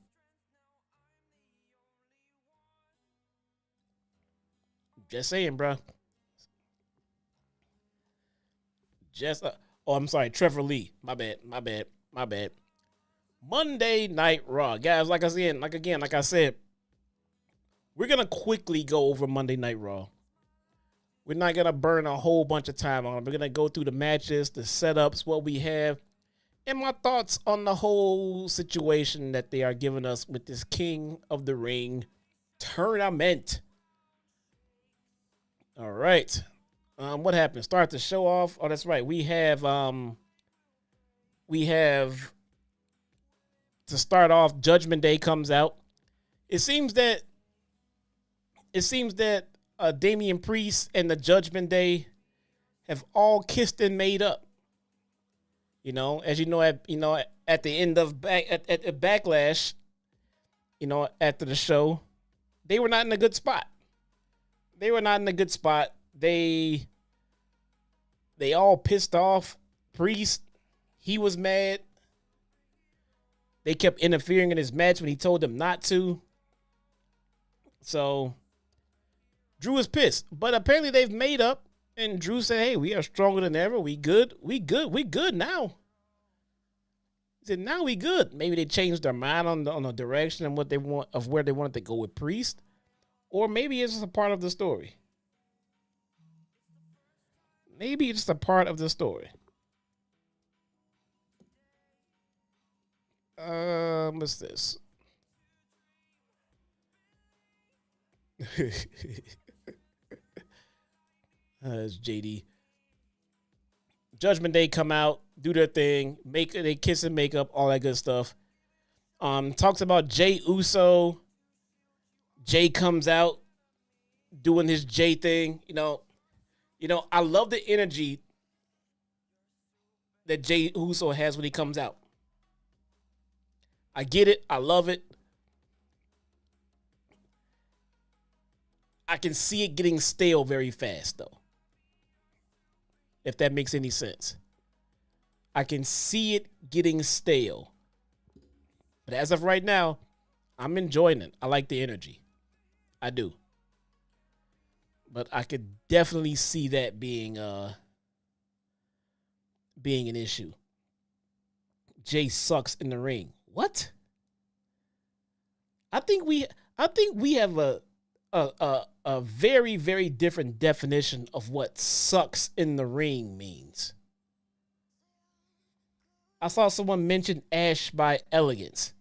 Just saying, bro. I'm sorry, Trevor Lee. My bad. Monday Night Raw. Guys, like I said, we're going to quickly go over Monday Night Raw. We're not going to burn a whole bunch of time on it. We're going to go through the matches, the setups, what we have, and my thoughts on the whole situation that they are giving us with this King of the Ring tournament. All right. What happened? Start the show off. Oh, that's right. We have to start off, Judgment Day comes out. It seems that Damian Priest and the Judgment Day have all kissed and made up. You know, as you know, at the end of at Backlash, after the show, they were not in a good spot. They all pissed off. Priest, he was mad. They kept interfering in his match when he told them not to. So Drew was pissed, but apparently they've made up, and Drew said, hey, we are stronger than ever. We good now. He said, now we good. Maybe they changed their mind on the direction and what they want, of where they wanted to go with Priest. Or maybe it's just a part of the story. What's this? That's JD. Judgment Day come out, do their thing, they kiss and make up, all that good stuff. Talks about Jey Uso. Jay comes out doing his Jay thing. I love the energy that Jey Uso has when he comes out. I get it. I love it. I can see it getting stale very fast, though. If that makes any sense. I can see it getting stale. But as of right now, I'm enjoying it. I like the energy. I do. But I could definitely see that being an issue. Jay sucks in the ring. What? I think we have a very, very different definition of what sucks in the ring means. I saw someone mention Ash by Elegance.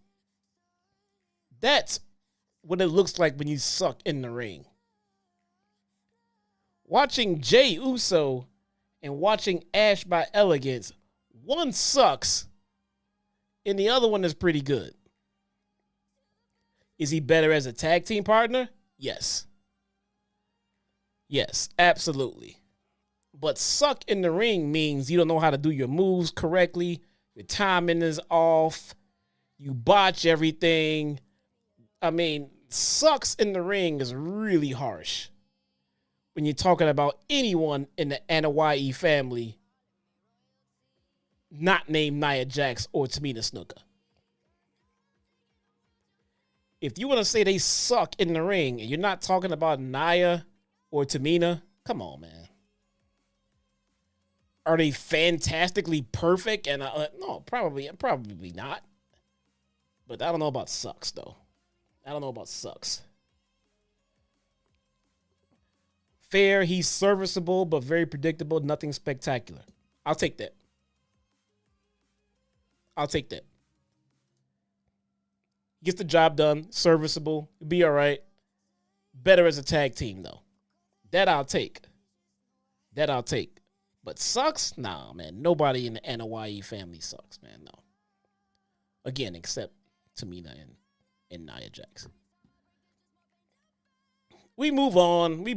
That's what it looks like when you suck in the ring. Watching Jey Uso and watching Ash by Elegance, one sucks and the other one is pretty good. Is he better as a tag team partner? Yes. Yes, absolutely. But suck in the ring means you don't know how to do your moves correctly. Your timing is off. You botch everything. I mean, sucks in the ring is really harsh when you're talking about anyone in the Anoa'i family not named Nia Jax or Tamina Snuka. If you want to say they suck in the ring and you're not talking about Nia or Tamina, come on, man. Are they fantastically perfect? And no, probably not. But I don't know about sucks, though. I don't know about sucks. Fair, he's serviceable, but very predictable. Nothing spectacular. I'll take that. Gets the job done. Serviceable. Be all right. Better as a tag team, though. That I'll take. But sucks? Nah, man. Nobody in the NOYE family sucks, man. No. Again, except Tamina and Nia Jax. We move on. Let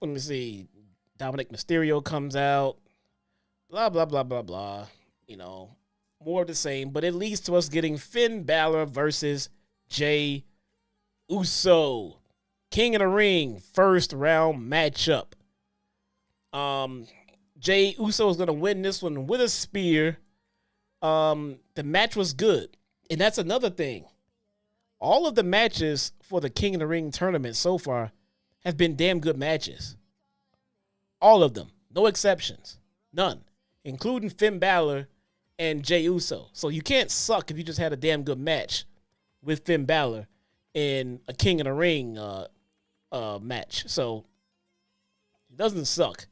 me see. Dominic Mysterio comes out. Blah, blah, blah, blah, blah. You know, more of the same. But it leads to us getting Finn Balor versus Jey Uso. King of the Ring, first round matchup. Jey Uso is going to win this one with a spear. The match was good. And that's another thing. All of the matches for the King of the Ring tournament so far have been damn good matches. All of them. No exceptions. None. Including Finn Balor and Jey Uso. So you can't suck if you just had a damn good match with Finn Balor in a King of the Ring match. So it doesn't suck.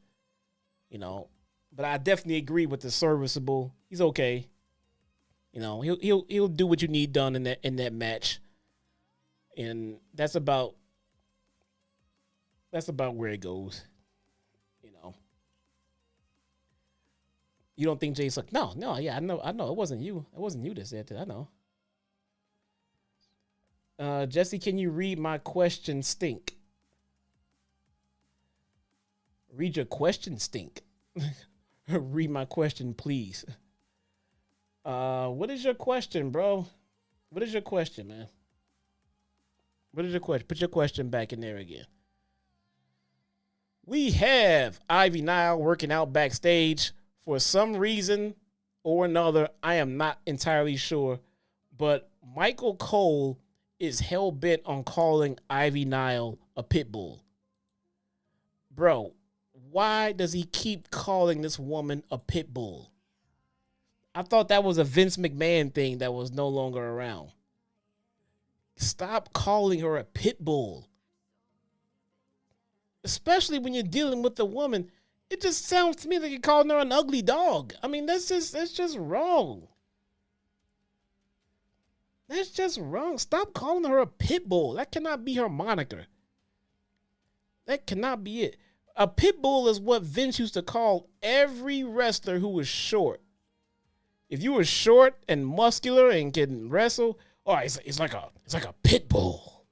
You know. But I definitely agree with the serviceable. He's okay. You know, he'll do what you need done in that match. And that's about where it goes. You know. You don't think Jay's like, no, yeah, I know. It wasn't you. It wasn't you that said that. I know. Jesse, can you read my question, Stink? Read your question, Stink. Read my question, please. What is your question, bro? What is your question, man? What is your question? Put your question back in there again. We have Ivy Nile working out backstage for some reason or another. I am not entirely sure, but Michael Cole is hell-bent on calling Ivy Nile a pit bull. Bro, why does he keep calling this woman a pit bull? I thought that was a Vince McMahon thing that was no longer around. Stop calling her a pit bull. Especially when you're dealing with a woman. It just sounds to me like you're calling her an ugly dog. I mean, that's just wrong. That's just wrong. Stop calling her a pit bull. That cannot be her moniker. That cannot be it. A pit bull is what Vince used to call every wrestler who was short. If you were short and muscular and can wrestle, oh, it's like a pit bull.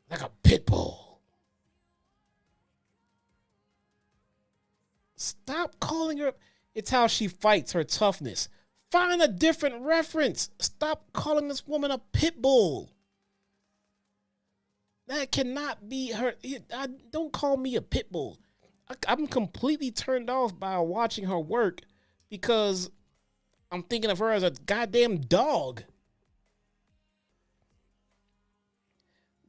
Like a pit bull. Stop calling her. It's how she fights, her toughness. Find a different reference. Stop calling this woman a pit bull. That cannot be her. Don't call me a pit bull. I'm completely turned off by watching her work because I'm thinking of her as a goddamn dog.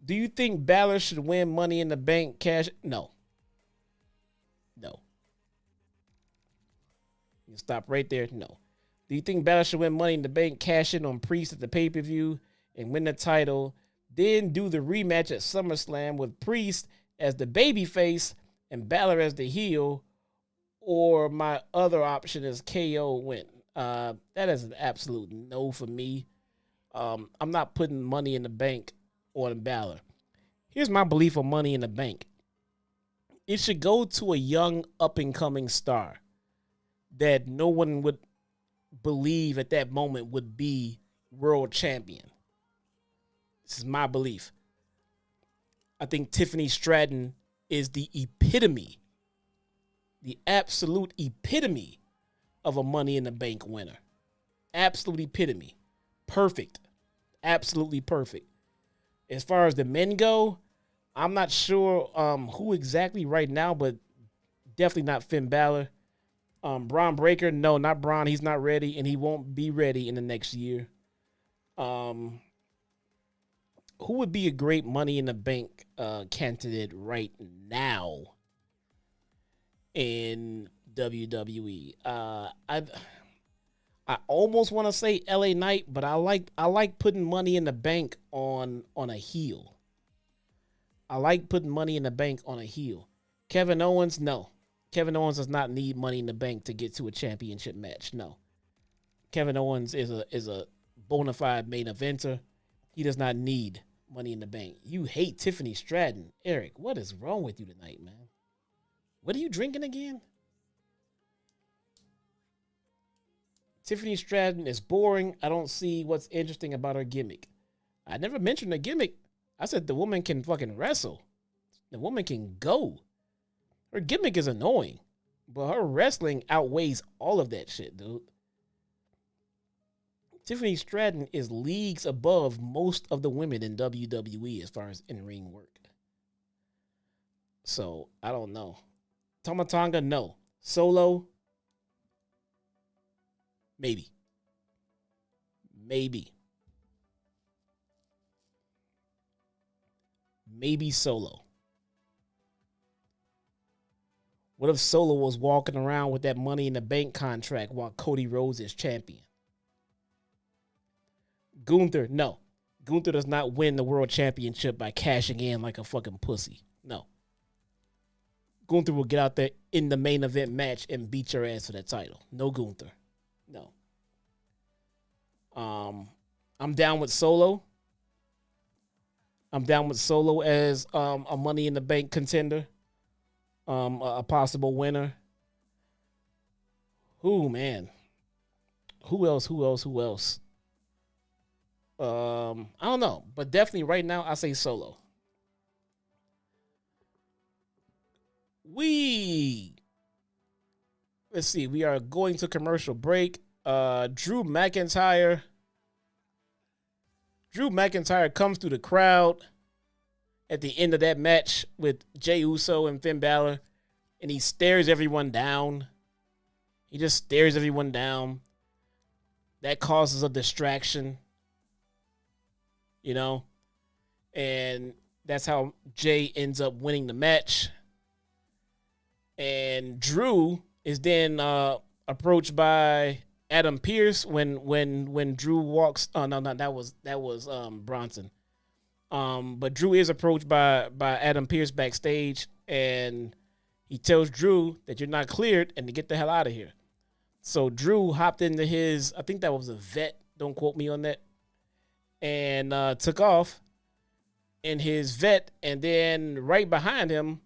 Do you think Balor should win Money in the Bank cash? No. You stop right there. No. Do you think Balor should win Money in the Bank, cash in on Priest at the pay-per-view, and win the title, then do the rematch at SummerSlam with Priest as the babyface and Balor as the heel, or my other option is KO win? That is an absolute no for me. I'm not putting Money in the Bank on Balor. Here's my belief on Money in the Bank. It should go to a young up-and-coming star that no one would believe at that moment would be world champion. This is my belief. I think Tiffany Stratton is the epitome, the absolute epitome of a Money in the Bank winner. Absolute epitome. Perfect. Absolutely perfect. As far as the men go, I'm not sure who exactly right now, but Definitely not Finn Balor. Braun Breaker, no, not Braun. He's not ready, and he won't be ready in the next year. Who would be a great Money in the Bank candidate right now in WWE? I almost want to say LA Knight, but I like putting Money in the Bank on a heel. I like putting Money in the Bank on a heel. Kevin Owens, no. Kevin Owens does not need Money in the Bank to get to a championship match. No. Kevin Owens is a bona fide main eventer. He does not need Money in the Bank. You hate Tiffany Stratton. Eric, what is wrong with you tonight, man? What are you drinking again? Tiffany Stratton is boring. I don't see what's interesting about her gimmick. I never mentioned a gimmick. I said the woman can fucking wrestle. The woman can go. Her gimmick is annoying, but her wrestling outweighs all of that shit, dude. Tiffany Stratton is leagues above most of the women in WWE as far as in-ring work. So, I don't know. Tama Tonga, no. Solo, maybe. Maybe Solo. What if Solo was walking around with that Money in the Bank contract while Cody Rhodes is champion? Gunther, no. Gunther does not win the world championship by cashing in like a fucking pussy. No. Gunther will get out there in the main event match and beat your ass for that title. No Gunther. No. I'm down with Solo. I'm down with Solo as a Money in the Bank contender. A possible winner. Who, man? Who else? I don't know. But definitely right now, I say Solo. Let's see. We are going to commercial break. Drew McIntyre comes through the crowd at the end of that match with Jey Uso and Finn Balor, and he stares everyone down. He just stares everyone down. That causes a distraction, you know? And that's how Jey ends up winning the match. And Drew is then approached by Adam Pearce when Drew walks. Oh no, that was Bronson. But Drew is approached by Adam Pearce backstage, and he tells Drew that you're not cleared and to get the hell out of here. So Drew hopped into his, I think that was a Vet, don't quote me on that, and took off in his Vet, and then right behind him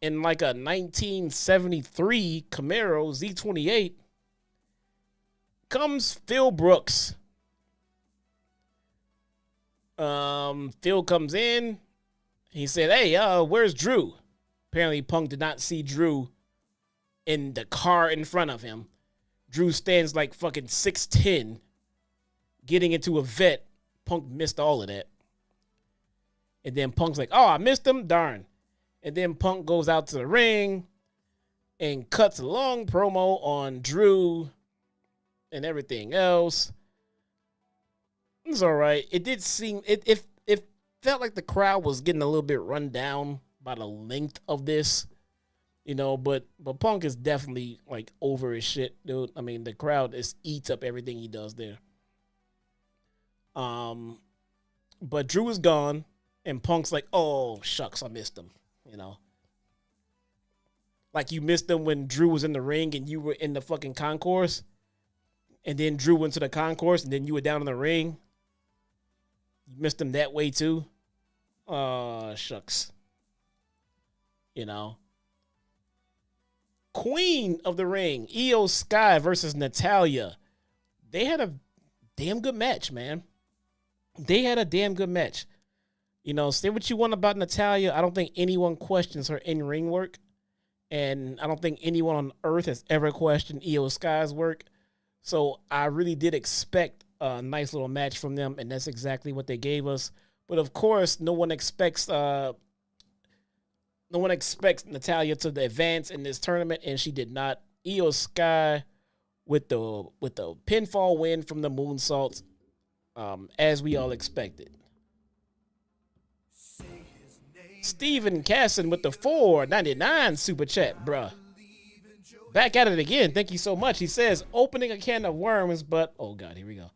in like a 1973 Camaro Z28 comes Phil Brooks. Phil comes in. He said, "Hey, where's Drew?" Apparently, Punk did not see Drew in the car in front of him. Drew stands like fucking 6'10", getting into a Vet. Punk missed all of that. And then Punk's like, "Oh, I missed him? Darn." And then Punk goes out to the ring and cuts a long promo on Drew and everything else. It's all right. It did seem, it felt like the crowd was getting a little bit run down by the length of this, you know, but Punk is definitely like over his shit, dude. I mean, the crowd just eats up everything he does there. But Drew is gone, and Punk's like, "Oh, shucks, I missed him," you know. Like you missed him when Drew was in the ring and you were in the fucking concourse, and then Drew went to the concourse and then you were down in the ring. You missed him that way too. Shucks. You know. Queen of the Ring, Io Sky versus Natalya. They had a damn good match, man. They had a damn good match. You know, say what you want about Natalya. I don't think anyone questions her in-ring work. And I don't think anyone on earth has ever questioned Io Sky's work. So I really did expect a nice little match from them, and that's exactly what they gave us. But of course, no one expects No one expects Natalya to advance in this tournament, and she did not. Io Sky with the pinfall win from the moonsaults, as we all expected. Steven Casson with the $4.99 super chat, bruh. Back at it again. Thank you so much. He says, opening a can of worms, but, oh God, here we go.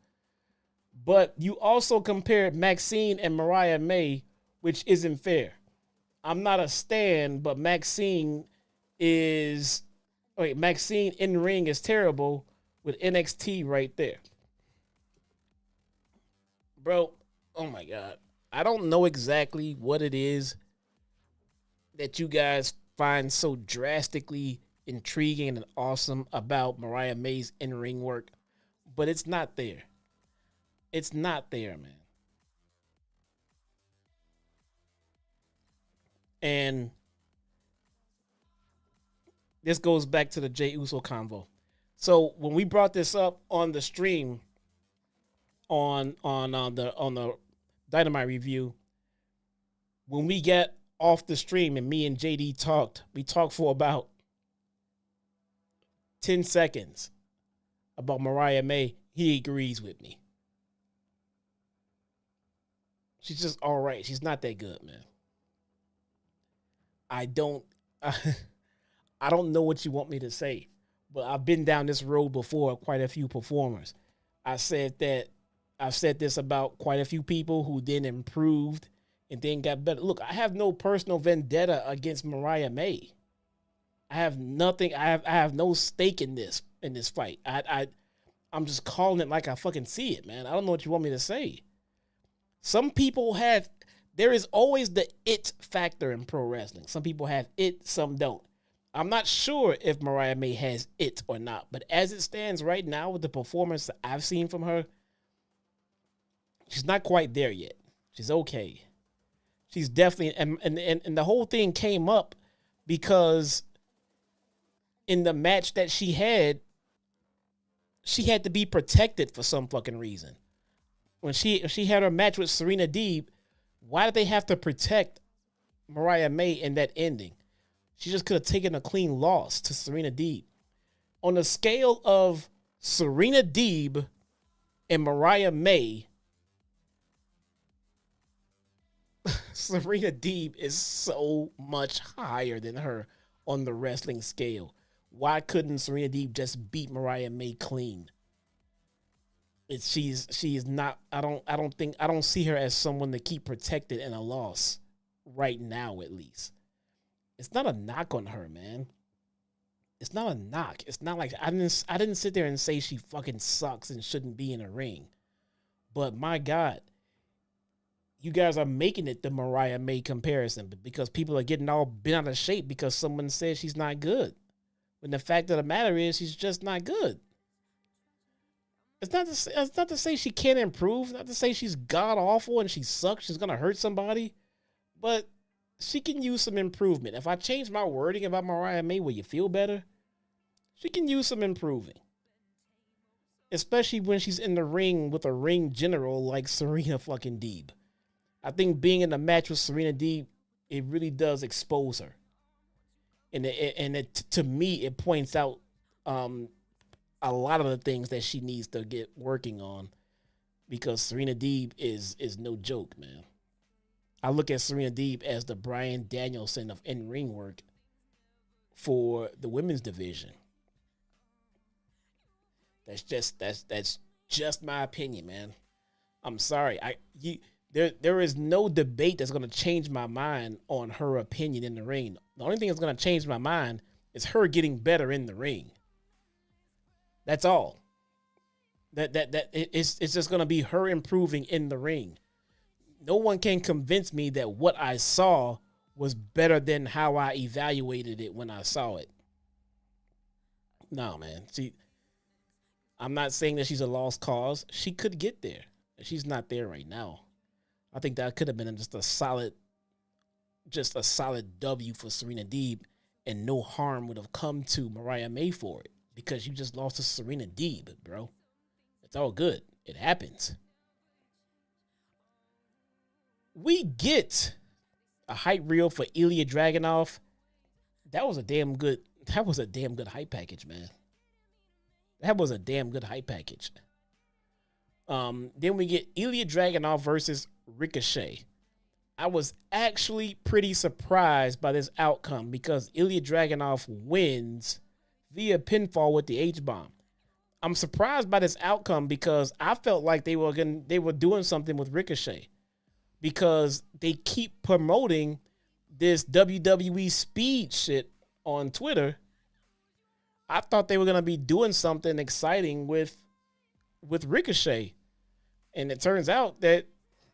But you also compared Maxine and Mariah May, which isn't fair. I'm not a stan, but Maxine in ring is terrible with NXT right there. Bro, oh my God. I don't know exactly what it is that you guys find so drastically intriguing and awesome about Mariah May's in-ring work, but it's not there. It's not there, man. And this goes back to the Jey Uso convo. So when we brought this up on the stream on the Dynamite review, when we get off the stream and me and JD talked, we talked for about 10 seconds about Mariah May. He agrees with me. She's just all right. She's not that good, man. I don't know what you want me to say, but I've been down this road before, quite a few performers. I've said this about quite a few people who then improved and then got better. Look, I have no personal vendetta against Mariah May. I have nothing. I have no stake in this fight. I'm just calling it like I fucking see it, man. I don't know what you want me to say. Some people have. There is always the it factor in pro wrestling. Some people have it, some don't. I'm not sure if Mariah May has it or not, but as it stands right now with the performance that I've seen from her, she's not quite there yet. She's okay. She's definitely, and the whole thing came up because in the match that she had to be protected for some fucking reason. When she had her match with Serena Deeb, why did they have to protect Mariah May in that ending? She just could have taken a clean loss to Serena Deeb. On the scale of Serena Deeb and Mariah May, Serena Deeb is so much higher than her on the wrestling scale. Why couldn't Serena Deeb just beat Mariah May clean? She's not. I don't see her as someone to keep protected in a loss right now, at least. It's not a knock on her, man. It's not a knock. It's not like I didn't sit there and say she fucking sucks and shouldn't be in a ring. But my God, you guys are making it the Mariah May comparison because people are getting all bent out of shape because someone says she's not good. When the fact of the matter is she's just not good. It's not to say she can't improve, not to say she's god awful and she sucks, she's gonna hurt somebody, but she can use some improvement. If I change my wording about Mariah May, will you feel better? She can use some improving. Especially when she's in the ring with a ring general like Serena fucking Deeb. I think being in a match with Serena Deeb, it really does expose her. And to me, it points out a lot of the things that she needs to get working on because Serena Deeb is no joke, man. I look at Serena Deeb as the Bryan Danielson of in-ring work for the women's division. That's just my opinion, man. I'm sorry. There is no debate that's going to change my mind on her opinion in the ring. The only thing that's going to change my mind is her getting better in the ring. That's all. It's just going to be her improving in the ring. No one can convince me that what I saw was better than how I evaluated it when I saw it. No, man. See, I'm not saying that she's a lost cause. She could get there. She's not there right now. I think that could have been just a solid W for Serena Deeb, and no harm would have come to Mariah May for it because you just lost to Serena Deeb, bro. It's all good. It happens. We get a hype reel for Ilya Dragunov. That was a damn good hype package, man. That was a damn good hype package. Then we get Ilya Dragunov versus Ricochet. I was actually pretty surprised by this outcome because Ilya Dragunov wins via pinfall with the H-bomb. I'm surprised by this outcome because I felt like they were doing something with Ricochet because they keep promoting this WWE speed shit on Twitter. I thought they were going to be doing something exciting with Ricochet. And it turns out that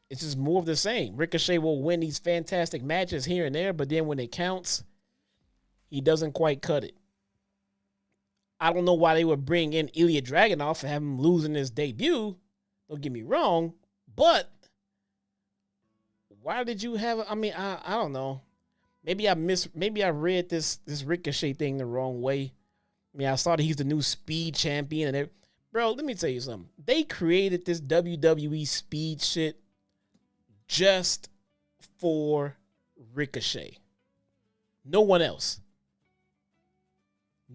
it's just more of the same. Ricochet will win these fantastic matches here and there, but then when it counts, he doesn't quite cut it. I don't know why they would bring in Ilya Dragunov and have him losing his debut. Don't get me wrong, but why did you have? I don't know. Maybe I read this Ricochet thing the wrong way. I saw that he's the new speed champion and bro, let me tell you something. They created this WWE speed shit just for Ricochet. No one else.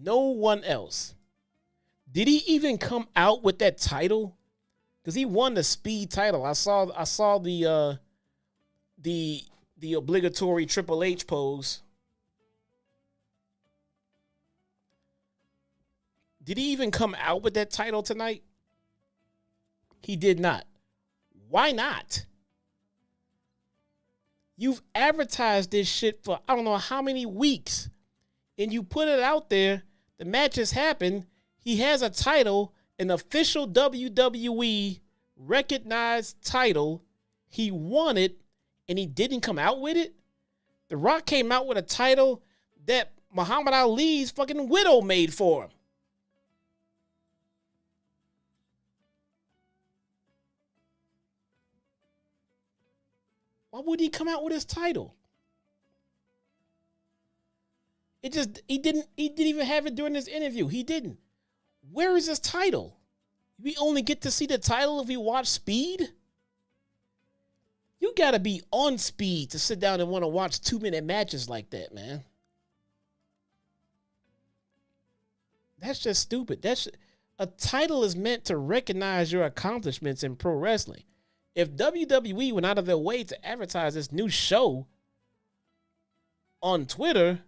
No one else. Did he even come out with that title? Because he won the speed title. I saw the obligatory Triple H pose. Did he even come out with that title tonight? He did not. Why not? You've advertised this shit for I don't know how many weeks, and you put it out there. The match has happened. He has a title, an official WWE recognized title. He won it, and he didn't come out with it. The Rock came out with a title that Muhammad Ali's fucking widow made for him. Why would he come out with his title? He didn't even have it during this interview. He didn't. Where is his title? We only get to see the title if we watch Speed? You gotta be on Speed to sit down and want to watch 2-minute matches like that, man. That's just stupid. A title is meant to recognize your accomplishments in pro wrestling. If WWE went out of their way to advertise this new show on Twitter,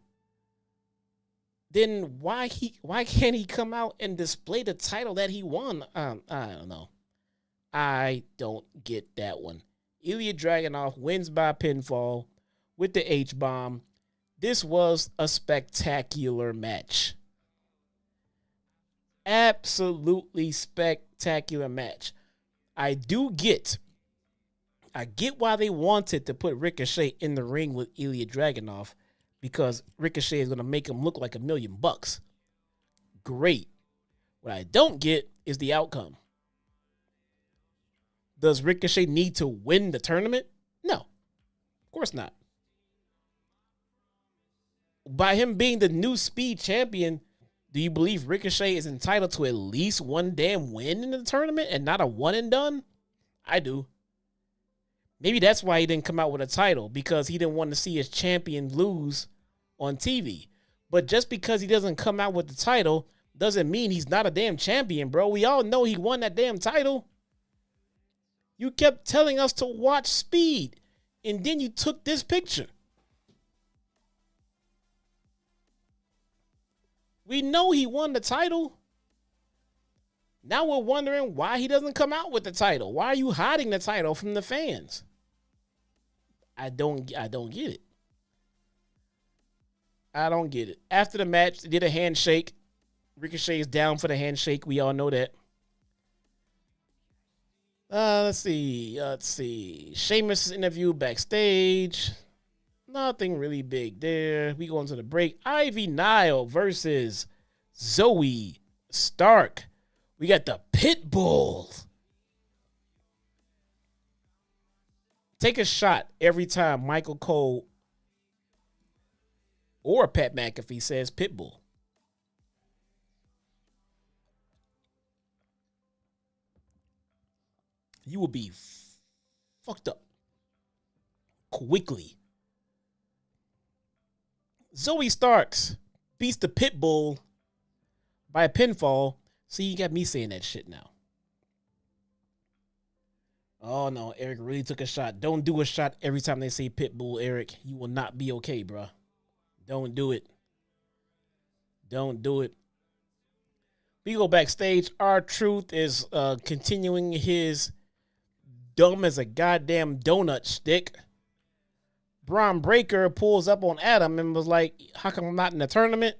then why can't he come out and display the title that he won? I don't know. I don't get that one. Ilya Dragunov wins by pinfall with the H-bomb. This was a spectacular match. Absolutely spectacular match. I get why they wanted to put Ricochet in the ring with Ilya Dragunov because Ricochet is going to make him look like $1 million. Great. What I don't get is the outcome. Does Ricochet need to win the tournament? No. Of course not. By him being the new speed champion, do you believe Ricochet is entitled to at least one damn win in the tournament and not a one and done? I do. Maybe that's why he didn't come out with a title, because he didn't want to see his champion lose on TV. But just because he doesn't come out with the title doesn't mean he's not a damn champion, bro. We all know he won that damn title. You kept telling us to watch Speed, and then you took this picture. We know he won the title. Now we're wondering why he doesn't come out with the title. Why are you hiding the title from the fans? I don't get it. I don't get it. After the match, they did a handshake. Ricochet is down for the handshake. We all know that. Let's see. Sheamus' interview backstage. Nothing really big there. We go into the break. Ivy Nile versus Zoe Stark. We got the Pit Bulls. Take a shot every time Michael Cole or Pat McAfee says Pitbull. You will be fucked up quickly. Zoe Starks beats the Pitbull by a pinfall. See, you got me saying that shit now. Oh, no, Eric really took a shot. Don't do a shot every time they say Pitbull, Eric. You will not be okay, bro. Don't do it. Don't do it. We go backstage. R-Truth is continuing his dumb as a goddamn donut stick. Braun Breaker pulls up on Adam and was like, how come I'm not in the tournament?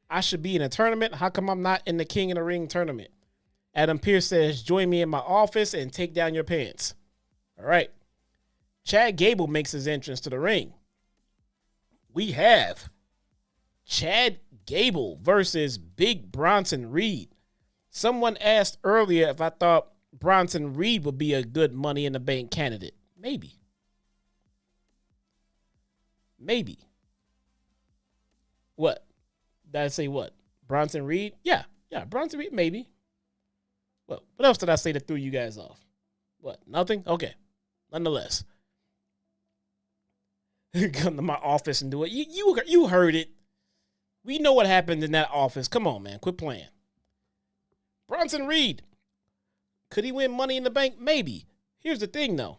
I should be in a tournament. How come I'm not in the King of the Ring tournament? Adam Pearce says, join me in my office and take down your pants. All right. Chad Gable makes his entrance to the ring. We have Chad Gable versus Big Bronson Reed. Someone asked earlier if I thought Bronson Reed would be a good Money in the Bank candidate. Maybe. Maybe. What? Did I say what? Bronson Reed? Yeah, Bronson Reed, maybe. What else did I say that threw you guys off? What? Nothing? Okay. Nonetheless. Come to my office and do it. You heard it. We know what happened in that office. Come on, man. Quit playing. Bronson Reed. Could he win Money in the Bank? Maybe. Here's the thing, though.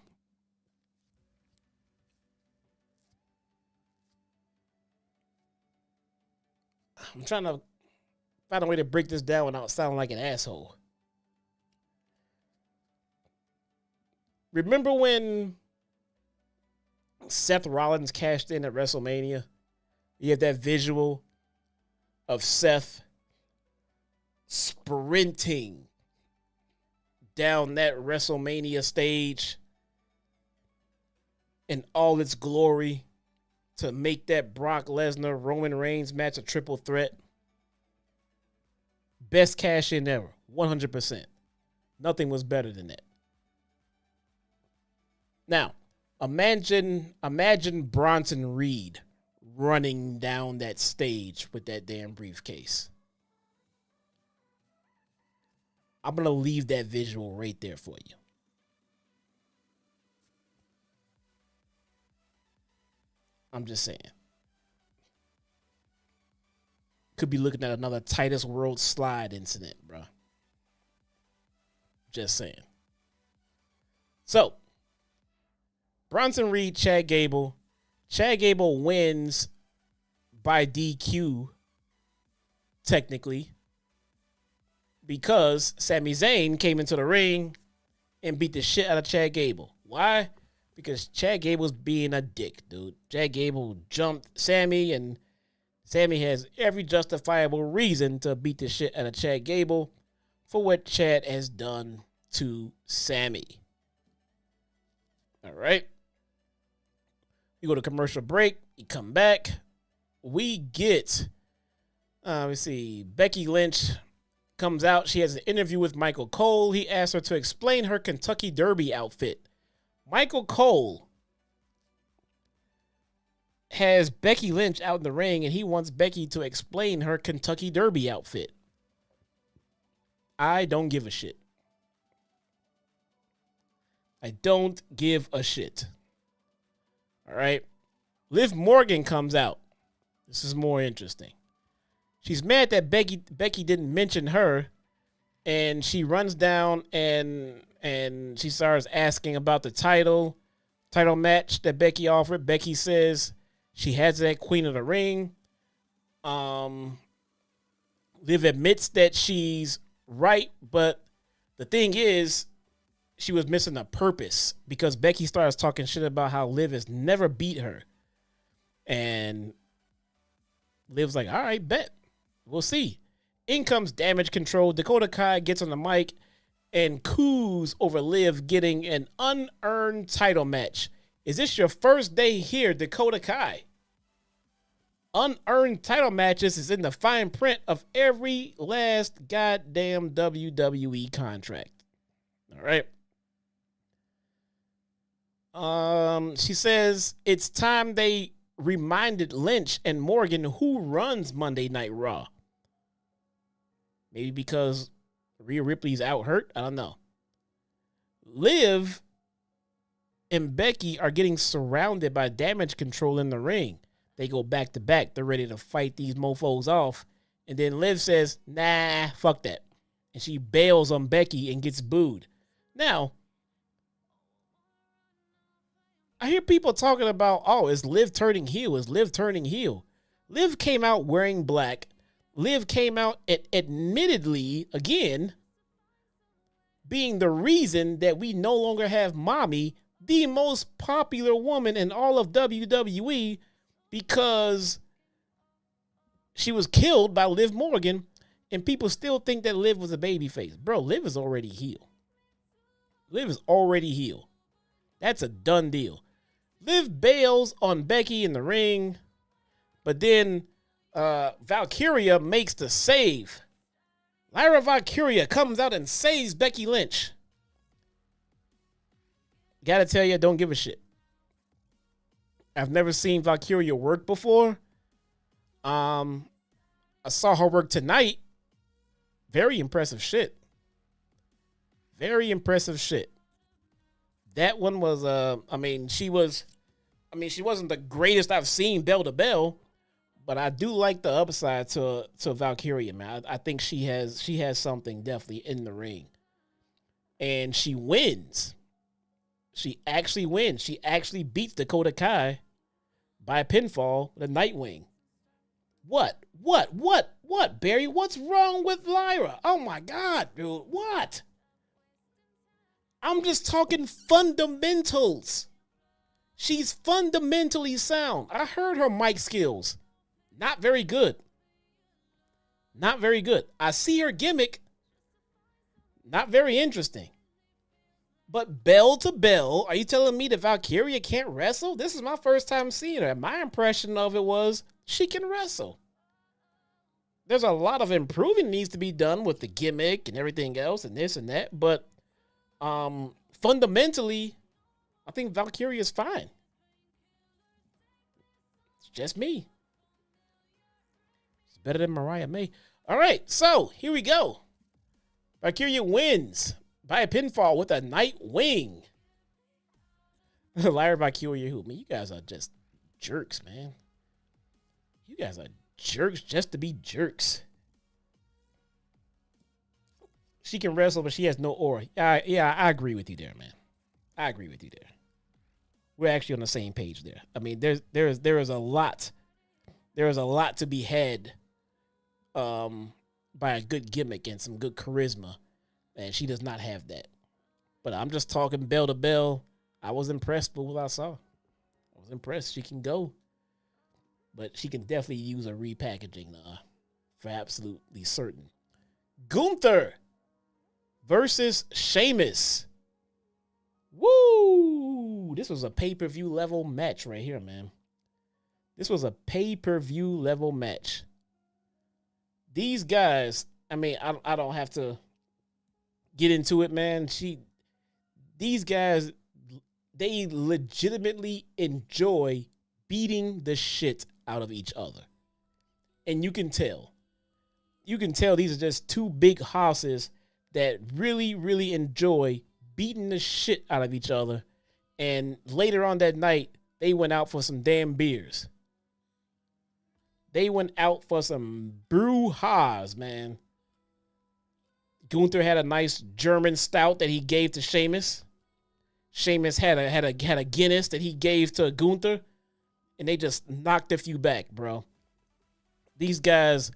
I'm trying to find a way to break this down without sounding like an asshole. Remember when Seth Rollins cashed in at WrestleMania? You have that visual of Seth sprinting down that WrestleMania stage in all its glory to make that Brock Lesnar Roman Reigns match a triple threat. Best cash in ever, 100%. Nothing was better than that. Now, imagine Bronson Reed running down that stage with that damn briefcase. I'm going to leave that visual right there for you. I'm just saying. Could be looking at another Titus World slide incident, bro. Just saying. So, Bronson Reed, Chad Gable. Chad Gable wins by DQ, technically, because Sami Zayn came into the ring and beat the shit out of Chad Gable. Why? Because Chad Gable's being a dick, dude. Chad Gable jumped Sami, and Sami has every justifiable reason to beat the shit out of Chad Gable for what Chad has done to Sami. All right. We go to commercial break. We come back. We get, let's see, Becky Lynch comes out. She has an interview with Michael Cole. He asks her to explain her Kentucky Derby outfit. Michael Cole has Becky Lynch out in the ring, and he wants Becky to explain her Kentucky Derby outfit. I don't give a shit. I don't give a shit. All right. Liv Morgan comes out. This is more interesting. She's mad that Becky didn't mention her, and she runs down and she starts asking about the title match that Becky offered. Becky says she has that Queen of the Ring. Liv admits that she's right, but the thing is, she was missing a purpose because Becky starts talking shit about how Liv has never beat her. And Liv's like, all right, bet. We'll see. In comes Damage Control. Dakota Kai gets on the mic and coos over Liv getting an unearned title match. Is this your first day here, Dakota Kai? Unearned title matches is in the fine print of every last goddamn WWE contract. All right. She says it's time they reminded Lynch and Morgan who runs Monday Night Raw. Maybe because Rhea Ripley's out hurt? I don't know. Liv and Becky are getting surrounded by Damage Control in the ring. They go back to back. They're ready to fight these mofos off. And then Liv says, nah, fuck that. And she bails on Becky and gets booed. Now, I hear people talking about, oh, is Liv turning heel? Is Liv turning heel? Liv came out wearing black. Liv came out admittedly, again, being the reason that we no longer have Mommy, the most popular woman in all of WWE, because she was killed by Liv Morgan, and people still think that Liv was a babyface. Bro, Liv is already heel. Liv is already heel. That's a done deal. Liv bails on Becky in the ring, but then Valkyria makes the save. Lyra Valkyria comes out and saves Becky Lynch. Gotta tell you, don't give a shit. I've never seen Valkyria work before. I saw her work tonight. Very impressive shit. Very impressive shit. That one was, she wasn't the greatest I've seen bell to bell, but I do like the upside to Valkyria, man. I think she has something definitely in the ring. And she wins. She actually wins. She actually beats Dakota Kai by a pinfall with a Nightwing. What, Barry? What's wrong with Lyra? Oh my God, dude. What? I'm just talking fundamentals. She's fundamentally sound. I heard her mic skills. Not very good. Not very good. I see her gimmick. Not very interesting. But bell to bell, are you telling me that Valkyria can't wrestle? This is my first time seeing her. My impression of it was she can wrestle. There's a lot of improving needs to be done with the gimmick and everything else and this and that. But fundamentally, I think Valkyria is fine. It's just me. It's better than Mariah May. All right, so here we go. Valkyria wins by a pinfall with a Nightwing. Lyra Valkyria, who? Man, you guys are just jerks, man. You guys are jerks just to be jerks. She can wrestle, but she has no aura. Yeah, I agree with you there, man. I agree with you there. We're actually on the same page there. I mean, there is a lot. There is a lot to be had by a good gimmick and some good charisma. And she does not have that. But I'm just talking bell to bell. I was impressed with what I saw. I was impressed. She can go. But she can definitely use a repackaging for absolutely certain. Gunther versus Sheamus. Woo! This was a pay-per-view level match right here, man. This was a pay-per-view level match. These guys, I mean, I don't have to get into it, man. These guys, they legitimately enjoy beating the shit out of each other. And you can tell. You can tell these are just two big hosses that really, really enjoy beating the shit out of each other. And later on that night, they went out for some damn beers. They went out for some brouhahas, man. Gunther had a nice German stout that he gave to Sheamus. Sheamus had a Guinness that he gave to Gunther, and they just knocked a few back, bro. These guys,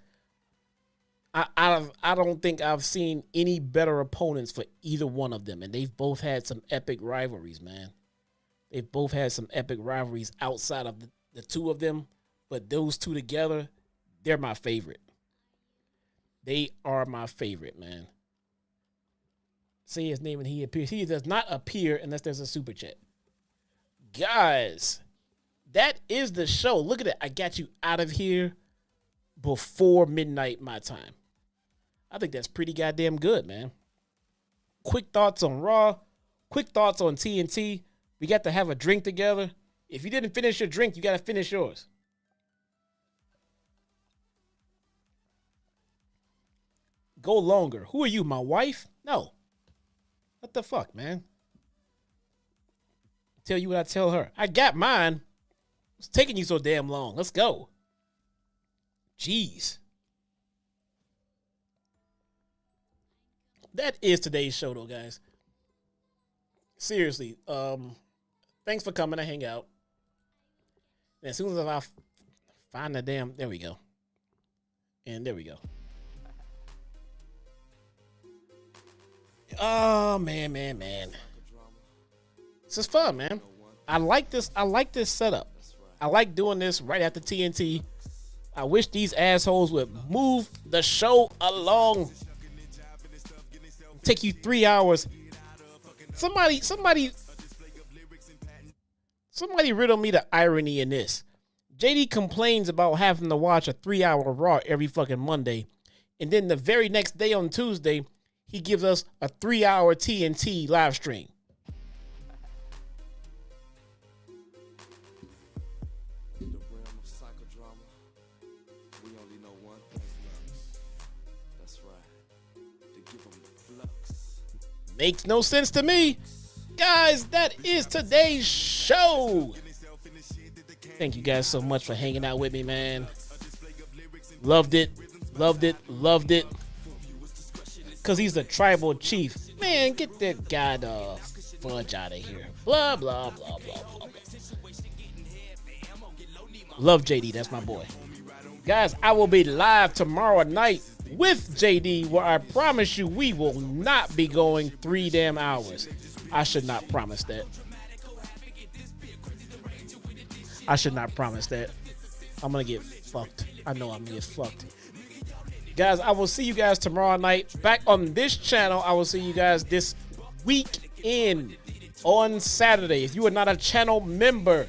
I don't think I've seen any better opponents for either one of them, and they've both had some epic rivalries, man. They've both had some epic rivalries outside of the two of them, but those two together, they're my favorite. They are my favorite, man. Say his name and he appears. He does not appear unless there's a super chat. Guys, that is the show. Look at it. I got you out of here before midnight my time. I think that's pretty goddamn good, man. Quick thoughts on Raw. Quick thoughts on TNT. We got to have a drink together. If you didn't finish your drink, you got to finish yours. Go longer. Who are you, my wife? No. What the fuck, man? Tell you what I tell her. I got mine. It's taking you so damn long. Let's go. Jeez. That is today's show, though, guys. Seriously. Thanks for coming to hang out. And as soon as I find the damn... There we go. And there we go. Oh, man. This is fun, man. I like this setup. I like doing this right after TNT. I wish these assholes would move the show along. Take you 3 hours. Somebody riddle me the irony in this. JD complains about having to watch a 3-hour Raw every fucking Monday. And then the very next day on Tuesday, he gives us a 3-hour TNT live stream. Makes no sense to me. Guys, that is today's show. Thank you guys so much for hanging out with me, man. Loved it. Because he's a tribal chief. Man, get that guy the fudge out of here. Blah, blah, blah, blah, blah. Love JD. That's my boy. Guys, I will be live tomorrow night with JD, where I promise you we will not be going 3 damn hours. I should not promise that. I'm gonna get fucked. I know I'm gonna get fucked. Guys, I will see you guys tomorrow night back on this channel. I will see you guys this weekend on Saturday. If you are not a channel member,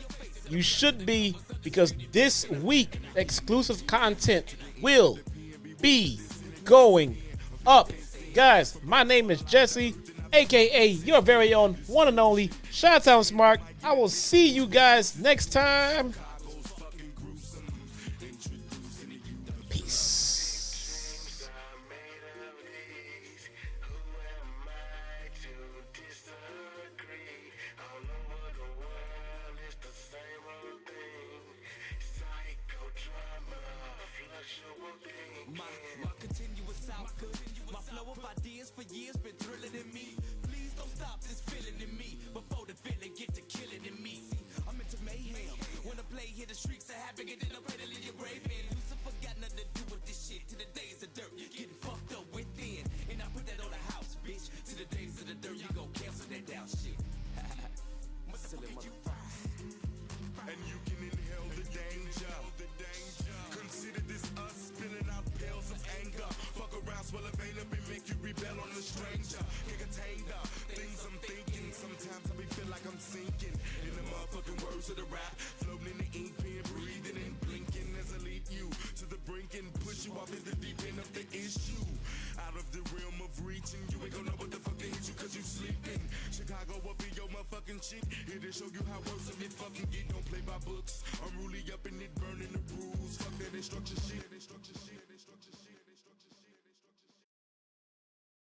you should be, because this week exclusive content will be going up. Guys, my name is Jesse, aka your very own one and only Chi-Town Smart. I will see you guys next time. Peace. My continuous output, my flow of ideas for years been thrilling in me. Please don't stop this feeling in me before the feeling get to killing in me. See, I'm into mayhem. When I play here, the streaks are havoc, and then I'm ready to leave your grave in. Lucifer got nothing to do with this shit. To the days of dirt, getting fucked up within, and I put that on the house, bitch. To the days of the dirt, you gon' cancel that down shit. And you can inhale the danger. Consider this us spilling out pills of anger. Fuck around, swell a vein up and make you rebel on the stranger. Can't contain the things I'm thinking. Sometimes I be feel like I'm sinking in the motherfucking words of the rap. Floating in the ink pen, breathing and blinking as I lead you to the brink and push you off in the deep end of the issue. Out of the realm of reaching, you ain't gonna know what the fuck they hit you cause you sleeping. Chicago will be your motherfucking shit. Here to show you how worse of it fucking get. Don't play by books. I'm really up in it, burning the rules. Fuck that instruction shit.